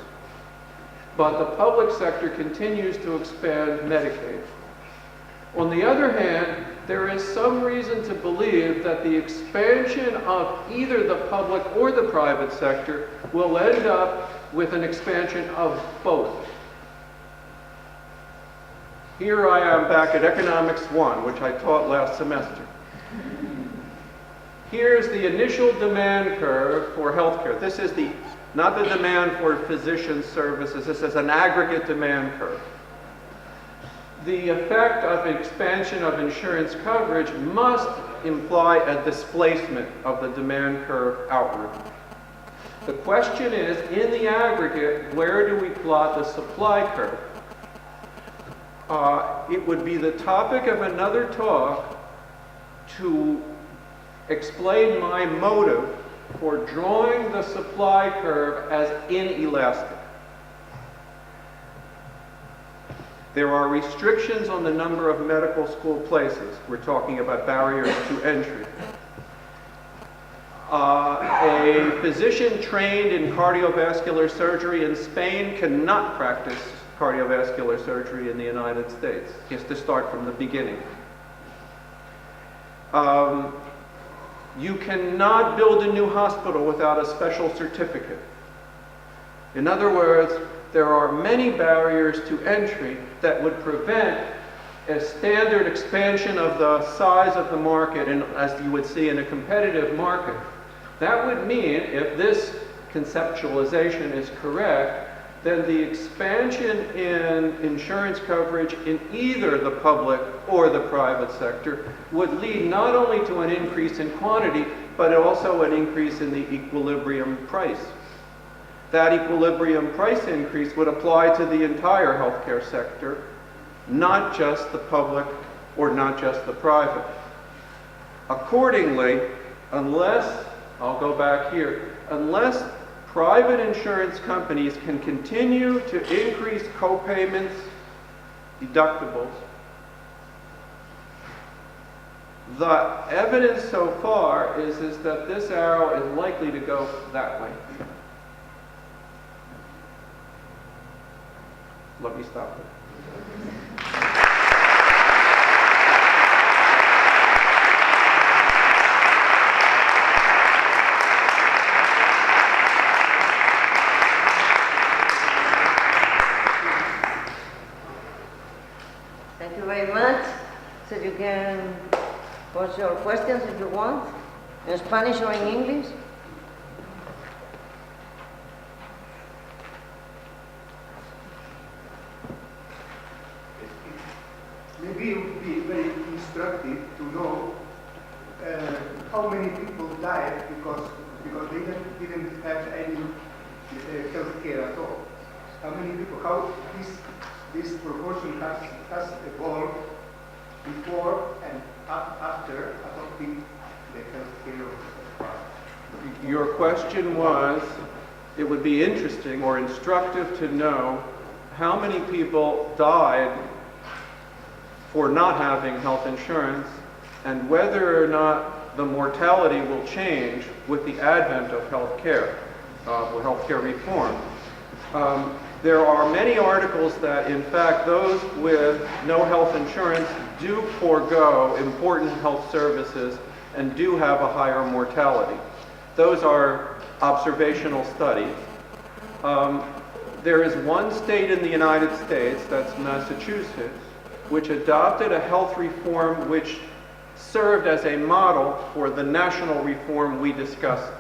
But the public sector continues to expand Medicaid. On the other hand, there is some reason to believe that the expansion of either the public or the private sector will end up with an expansion of both. Here I am back at Economics 1, which I taught last semester. Here's the initial demand curve for healthcare. This is not the demand for physician services, this is an aggregate demand curve. The effect of expansion of insurance coverage must imply a displacement of the demand curve outward. The question is, in the aggregate, where do we plot the supply curve? It would be the topic of another talk to explain my motive for drawing the supply curve as inelastic. There are restrictions on the number of medical school places. We're talking about barriers to entry. A physician trained in cardiovascular surgery in Spain cannot practice cardiovascular surgery in the United States. He has to start from the beginning. You cannot build a new hospital without a special certificate. In other words, there are many barriers to entry that would prevent a standard expansion of the size of the market, and as you would see in a competitive market. That would mean, if this conceptualization is correct, then the expansion in insurance coverage in either the public or the private sector would lead not only to an increase in quantity, but also an increase in the equilibrium price. That equilibrium price increase would apply to the entire healthcare sector, not just the public or not just the private. Accordingly, unless, I'll go back here, unless private insurance companies can continue to increase co-payments, deductibles, the evidence so far is that this arrow is likely to go that way. Let me stop it. Thank you very much. So you can pose your questions if you want, in Spanish or in English. Maybe it would be very instructive to know how many people died because they didn't have any health care at all. How many people, how this proportion has evolved before and after adopting the health care. Your question was, it would be interesting or instructive to know how many people died for not having health insurance, and whether or not the mortality will change with the advent of health care, with health care reform. There are many articles that, in fact, those with no health insurance do forego important health services and do have a higher mortality. Those are observational studies. There is one state in the United States, that's Massachusetts, which adopted a health reform which served as a model for the national reform we discussed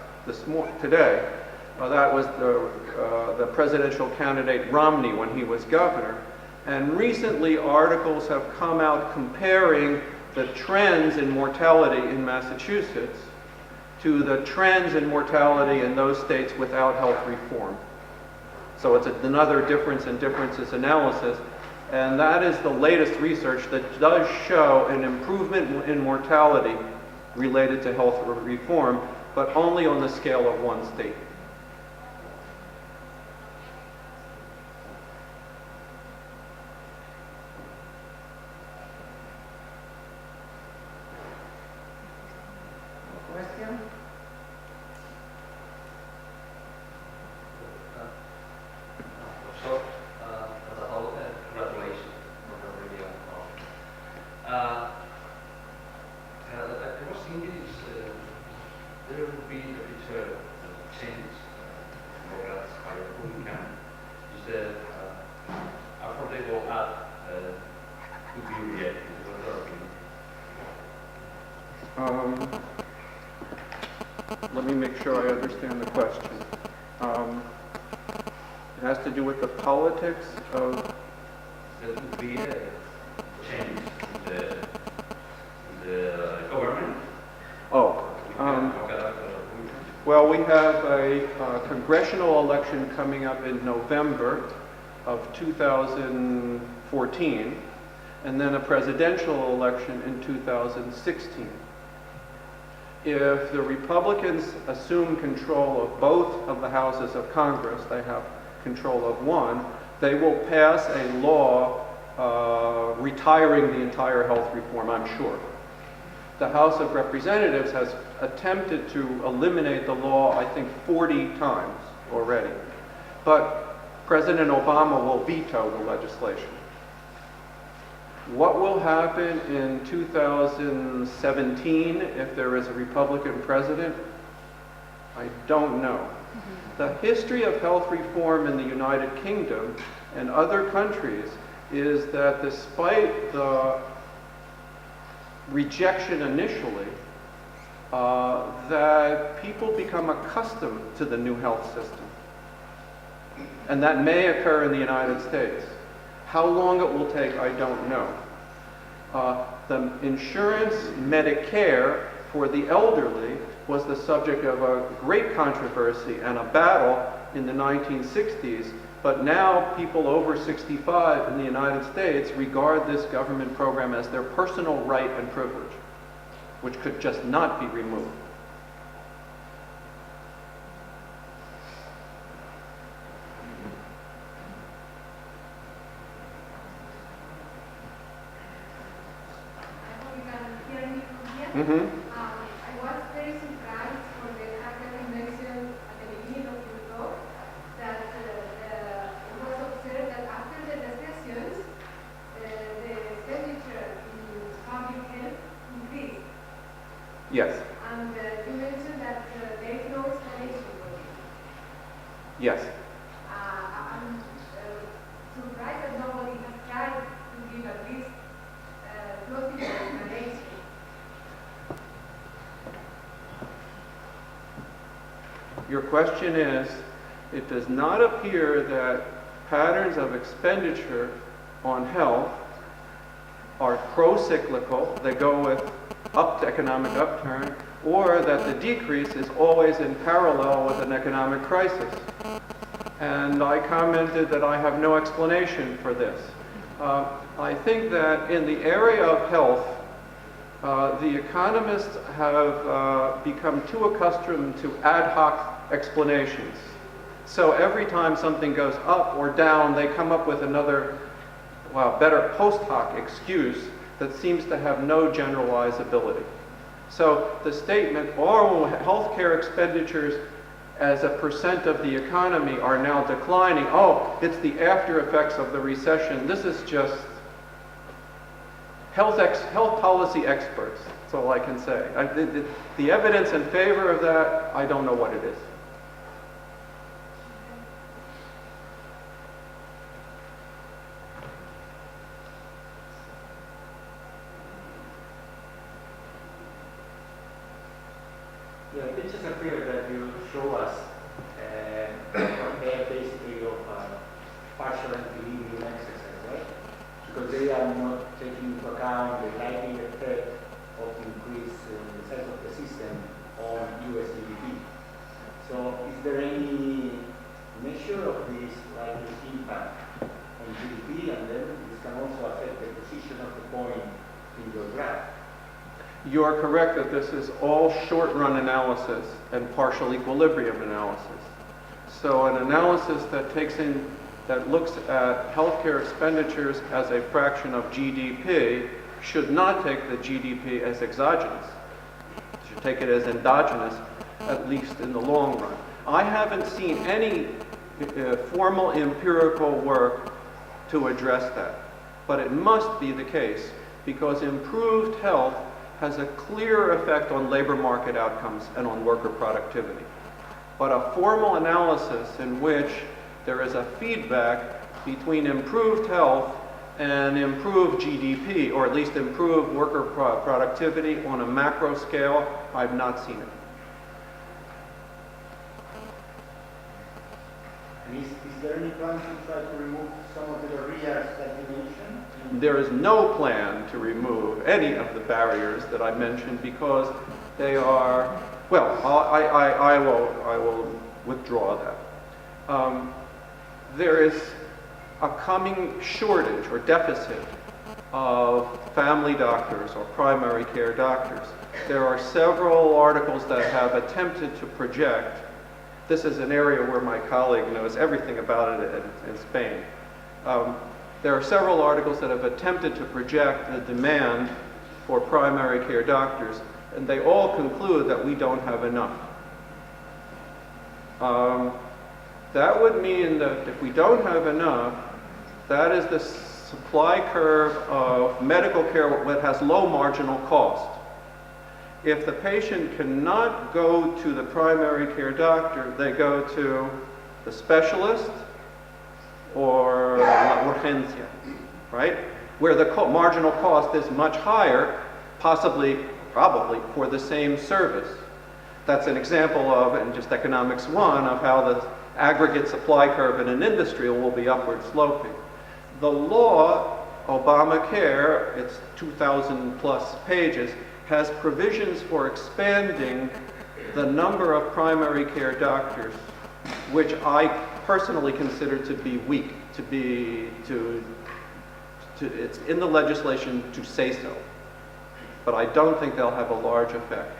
today. That was the presidential candidate Romney when he was governor. And recently articles have come out comparing the trends in mortality in Massachusetts to the trends in mortality in those states without health reform. So it's another difference in differences analysis, and that is the latest research that does show an improvement in mortality related to health reform, but only on the scale of one state. Question? So, as a whole, congratulations for the review. I was thinking there will be a bit change, Democrats, by Republican, is that affordable act could be rejected. What are your opinion? Let me make sure I understand the question. It has to do with the politics of... There would be a change in the government. Oh, well, we have a congressional election coming up in November of 2014, and then a presidential election in 2016. If the Republicans assume control of both of the houses of Congress, they have control of one, they will pass a law retiring the entire health reform, I'm sure. The House of Representatives has attempted to eliminate the law, I think, 40 times already. But President Obama will veto the legislation. What will happen in 2017 if there is a Republican president? I don't know. The history of health reform in the United Kingdom and other countries is that despite the rejection initially, that people become accustomed to the new health system. And that may occur in the United States. How long it will take, I don't know. The insurance Medicare for the elderly was the subject of a great controversy and a battle in the 1960s, but now people over 65 in the United States regard this government program as their personal right and privilege, which could just not be removed. Mm-hmm. I was very surprised for the Hacker Convention at the beginning of your talk that it was observed that after the discussions, the expenditure in public health increased. Yes. And you mentioned that there is no explanation for it. Yes. I'm surprised that nobody has tried to give at least plausible explanation. Your question is, it does not appear that patterns of expenditure on health are pro-cyclical, they go with economic upturn, or that the decrease is always in parallel with an economic crisis. And I commented that I have no explanation for this. I think that in the area of health, the economists have become too accustomed to ad hoc explanations. So every time something goes up or down, they come up with another, better post hoc excuse that seems to have no generalizability. So the statement, oh, healthcare expenditures as a percent of the economy are now declining. Oh, it's the after effects of the recession. This is just health policy experts. That's all I can say. The evidence in favor of that, I don't know what it is. Yeah, this is a figure that you show us compare basically of partial and delirium exercise, right? Because they are not taking into account the likely effect of increase in the size of the system on US GDP. So is there any measure of this likely impact on GDP, and then this can also affect the position of the coin in your graph? You are correct that this is all short-run analysis and partial equilibrium analysis. So an analysis that looks at healthcare expenditures as a fraction of GDP should not take the GDP as exogenous. It should take it as endogenous, at least in the long run. I haven't seen any formal empirical work to address that, but it must be the case because improved health has a clear effect on labor market outcomes and on worker productivity. But a formal analysis in which there is a feedback between improved health and improved GDP, or at least improved worker productivity on a macro scale, I've not seen it. And is there any plan to try to remove some of the barriers that you mentioned? There is no plan to remove any of the barriers that I mentioned because they are, well, I will withdraw that. There is a coming shortage or deficit of family doctors or primary care doctors. There are several articles that have attempted to project. This is an area where my colleague knows everything about it in Spain. There are several articles that have attempted to project the demand for primary care doctors, and they all conclude that we don't have enough. That would mean that if we don't have enough, that is the supply curve of medical care that has low marginal cost. If the patient cannot go to the primary care doctor, they go to the specialist or la urgencia, right? Where the marginal cost is much higher, probably for the same service. That's an example of, in just economics 1, of how the aggregate supply curve in an industry will be upward sloping. The law, Obamacare, it's 2,000 plus pages, has provisions for expanding the number of primary care doctors, which I personally consider to be weak, it's in the legislation to say so, but I don't think they'll have a large effect.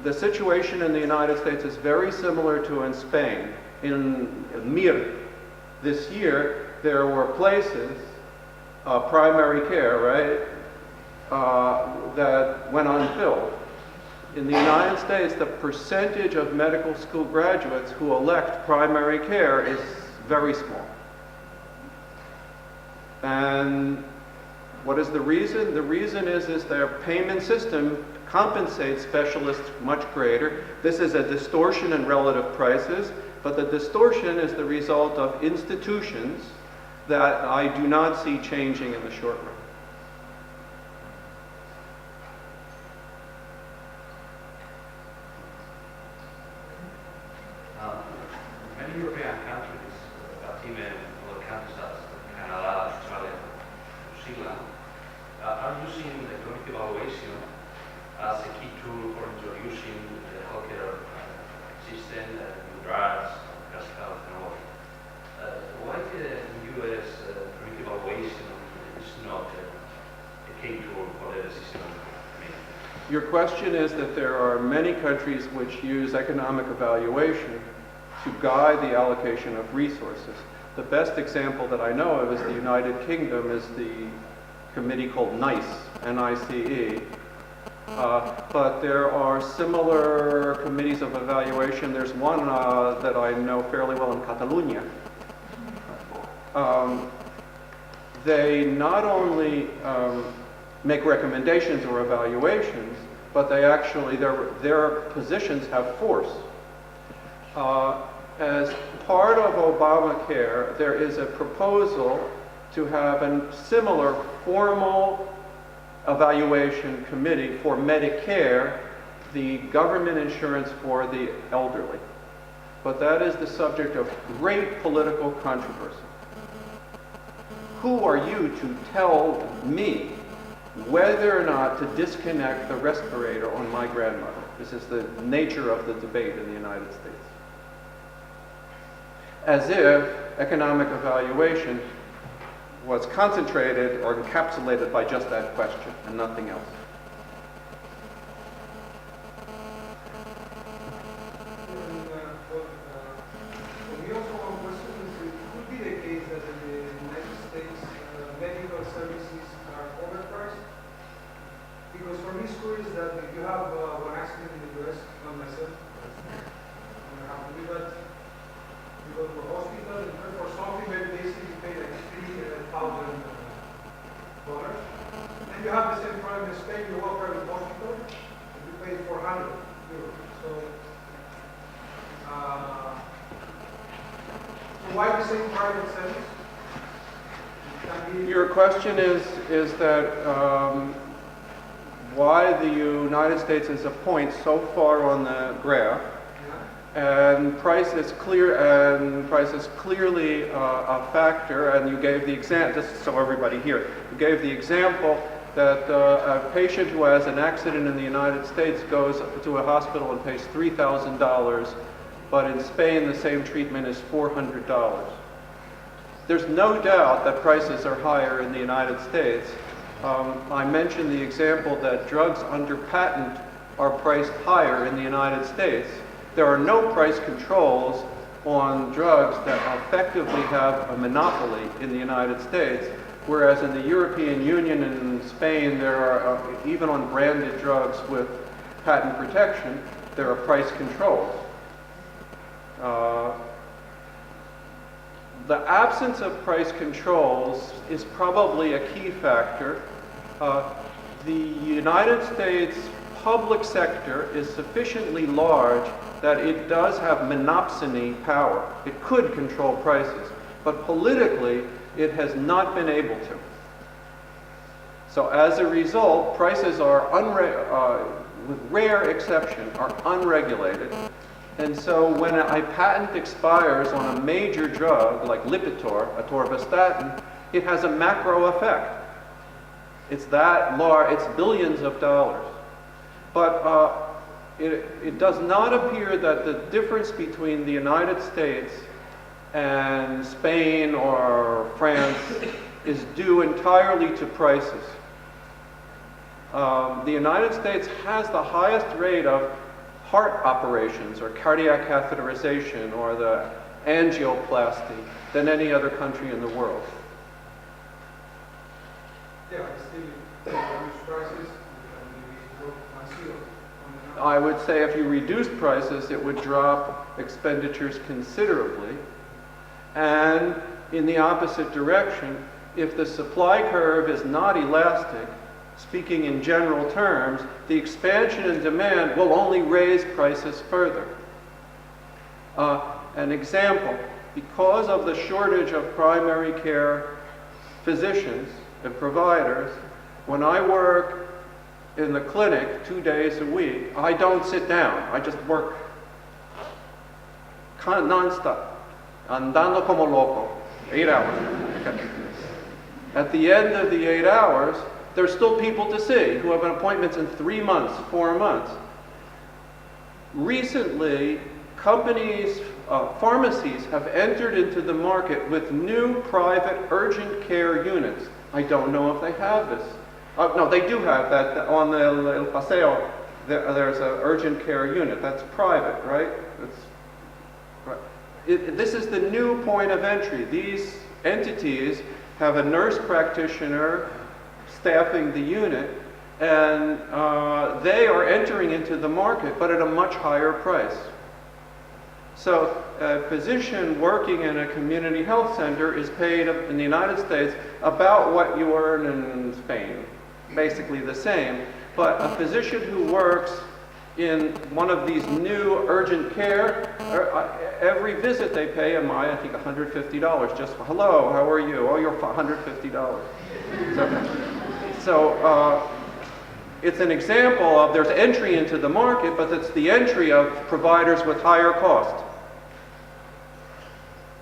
The situation in the United States is very similar to in Spain. In MIR this year, there were places, primary care, right, that went unfilled. In the United States, the percentage of medical school graduates who elect primary care is very small. And what is the reason? The reason is their payment system compensates specialists much greater. This is a distortion in relative prices, but the distortion is the result of institutions that I do not see changing in the short run. Many European countries, but even other countries as Canada, Australia, New Zealand, are using economic evaluation as a key tool for introducing the healthcare system, new drugs, gas health, and all. Why in the US economic evaluation is not a key tool for the system? Your question is that there are many countries which use economic evaluation to guide the allocation of resources. The best example that I know of is the United Kingdom is the committee called NICE, N-I-C-E. But there are similar committees of evaluation. There's one that I know fairly well in Catalonia. They not only make recommendations or evaluations, but they actually, their positions have force. As part of Obamacare, there is a proposal to have a similar formal evaluation committee for Medicare, the government insurance for the elderly. But that is the subject of great political controversy. who are you to tell me whether or not to disconnect the respirator on my grandmother? This is the nature of the debate in the United States. As if economic evaluation was concentrated or encapsulated by just that question and nothing else. We also want to question is it could be the case that in the United States medical services are overpriced? Because for me it's curious that if you have one accident in the US, not myself, I'm going to have to do that. You go to a hospital and for something very basic you pay like $3,000. And you have the same problem in Spain, you go to a private hospital and you pay €400. So why the same private service? Your question is that why the United States is a point so far on the graph, and price is clearly a factor. And you gave the example, just so everybody here, you gave the example that a patient who has an accident in the United States goes to a hospital and pays $3,000, but in Spain the same treatment is $400. There's no doubt that prices are higher in the United States. I mentioned the example that drugs under patent are priced higher in the United States. There are no price controls on drugs that effectively have a monopoly in the United States, whereas in the European Union and in Spain, there are, even on branded drugs with patent protection, there are price controls. The absence of price controls is probably a key factor. The United States public sector is sufficiently large that it does have monopsony power. It could control prices, but politically it has not been able to. So as a result, prices are, with rare exception, are unregulated. And so when a patent expires on a major drug like Lipitor, atorvastatin, it has a macro effect. It's that large, it's billions of dollars. But it does not appear that the difference between the United States and Spain or France is due entirely to prices. The United States has the highest rate of heart operations or cardiac catheterization or the angioplasty than any other country in the world. Yeah, still reduce prices, I would say if you reduce prices, it would drop expenditures considerably. And in the opposite direction, if the supply curve is not elastic, speaking in general terms, the expansion in demand will only raise prices further. An example, because of the shortage of primary care physicians and providers, when I work in the clinic 2 days a week, I don't sit down. I just work non-stop, andando como loco, 8 hours. At the end of the 8 hours, there's still people to see who have appointments in 3 months, 4 months. Recently, companies, pharmacies have entered into the market with new private urgent care units. I don't know if they have this. No, they do have that on the El Paseo. There's an urgent care unit. That's private, right? This is the new point of entry. These entities have a nurse practitioner staffing the unit, and they are entering into the market, but at a much higher price. So a physician working in a community health center is paid in the United States about what you earn in Spain, basically the same. But a physician who works in one of these new urgent care, every visit they pay him, I think $150 just for, hello, how are you? Oh, you're $150. So it's an example of there's entry into the market, but it's the entry of providers with higher cost.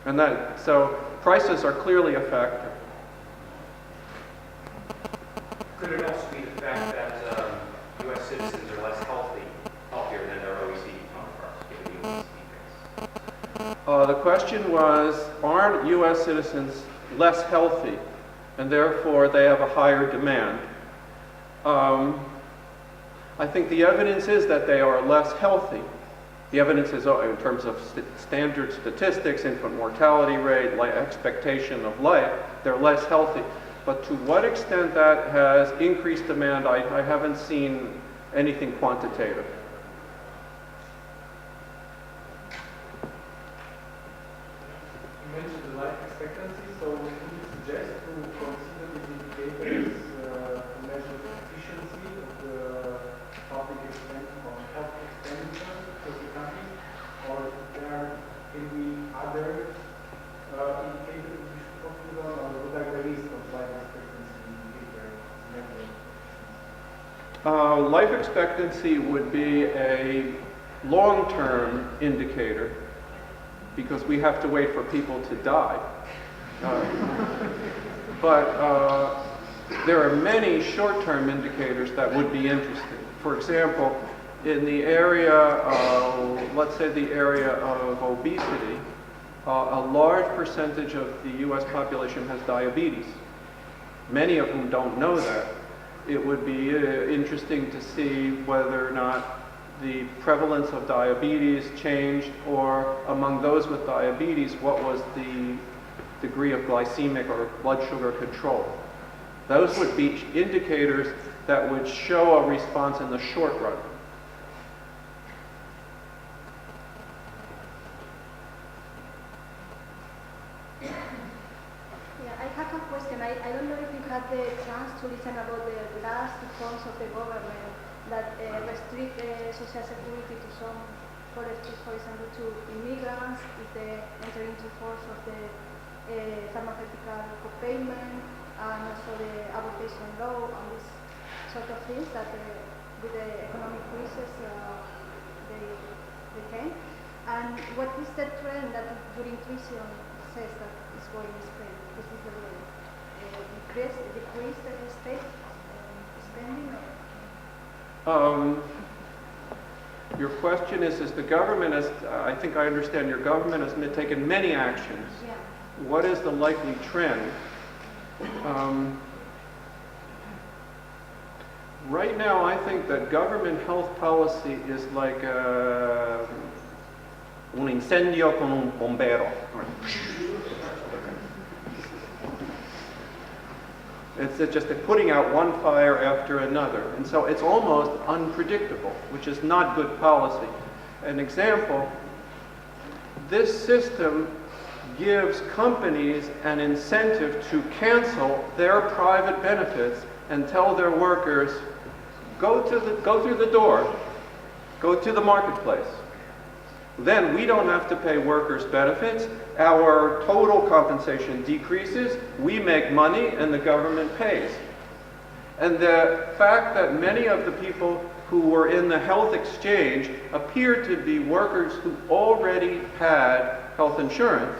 And so prices are clearly a factor. The question was, aren't U.S. citizens less healthy, and therefore they have a higher demand? I think the evidence is that they are less healthy. The evidence is in terms of standard statistics, infant mortality rate, expectation of life, they're less healthy. But to what extent that has increased demand, I haven't seen anything quantitative. You mentioned the life expectancy, so would you suggest to consider these indicators to measure the efficiency of the public expenditure on health expenditure across the country, or there can be other indicators we should focus on, or what are the risks of life expectancy indicator measure? Life expectancy would be a long-term indicator because we have to wait for people to die. But there are many short-term indicators that would be interesting. For example, in the area of, let's say the area of obesity, a large percentage of the U.S. population has diabetes. Many of whom don't know that. It would be interesting to see whether or not the prevalence of diabetes changed, or among those with diabetes, what was the degree of glycemic or blood sugar control. Those would be indicators that would show a response in the short run. Yeah, I have a question. I don't know if you had the chance to listen about the last reforms of the government that restrict social security to some collective, for example, to immigrants if they enter into force of the pharmaceutical co-payment, and also the abortion law and these sort of things that with the economic crisis they came. And what is the trend that your intuition says that is going to spread? This is the decrease the state spending? Your question is the government has, I think I understand, your government has taken many actions. Yeah. What is the likely trend? Right now, I think that government health policy is like un incendio con un bombero. It's just putting out one fire after another. And so it's almost unpredictable, which is not good policy. An example, this system gives companies an incentive to cancel their private benefits and tell their workers, go through the door, go to the marketplace. Then we don't have to pay workers' benefits, our total compensation decreases, we make money, and the government pays. And the fact that many of the people who were in the health exchange appeared to be workers who already had health insurance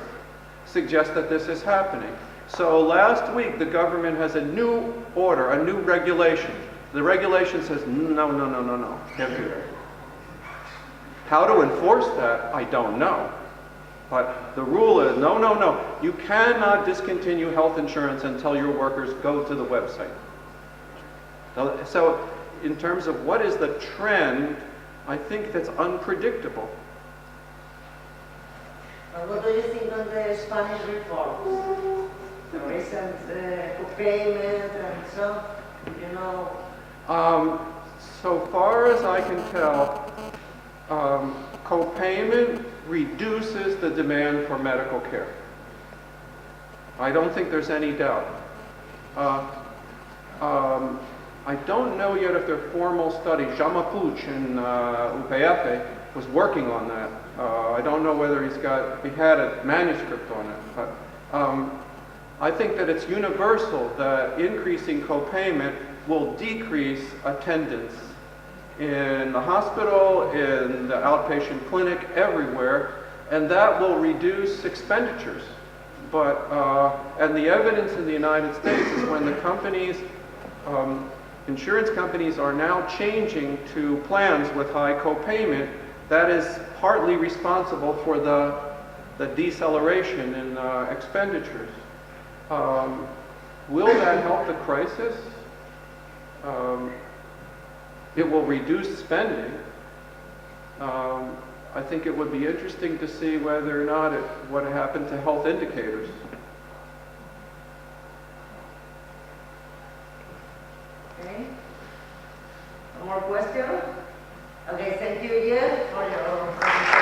suggests that this is happening. So last week the government has a new order, a new regulation. The regulation says, no, can't do that. How to enforce that, I don't know. But the rule is, no, you cannot discontinue health insurance until your workers go to the website. So in terms of what is the trend, I think that's unpredictable. And what do you think on the Spanish reforms? The recent co-payment and so, you know? So far as I can tell, co-payment reduces the demand for medical care. I don't think there's any doubt. I don't know yet if their formal study, Jamapuch in UPF, was working on that. I don't know whether he had a manuscript on it, but I think that it's universal that increasing co-payment will decrease attendance in the hospital, in the outpatient clinic, everywhere, and that will reduce expenditures. But, and the evidence in the United States is when the companies, insurance companies are now changing to plans with high co-payment, that is partly responsible for the the deceleration in expenditures. Will that help the crisis? It will reduce spending. I think it would be interesting to see whether or not what happened to health indicators. Okay. No more questions? Okay, thank you, Jeff, for your presentation.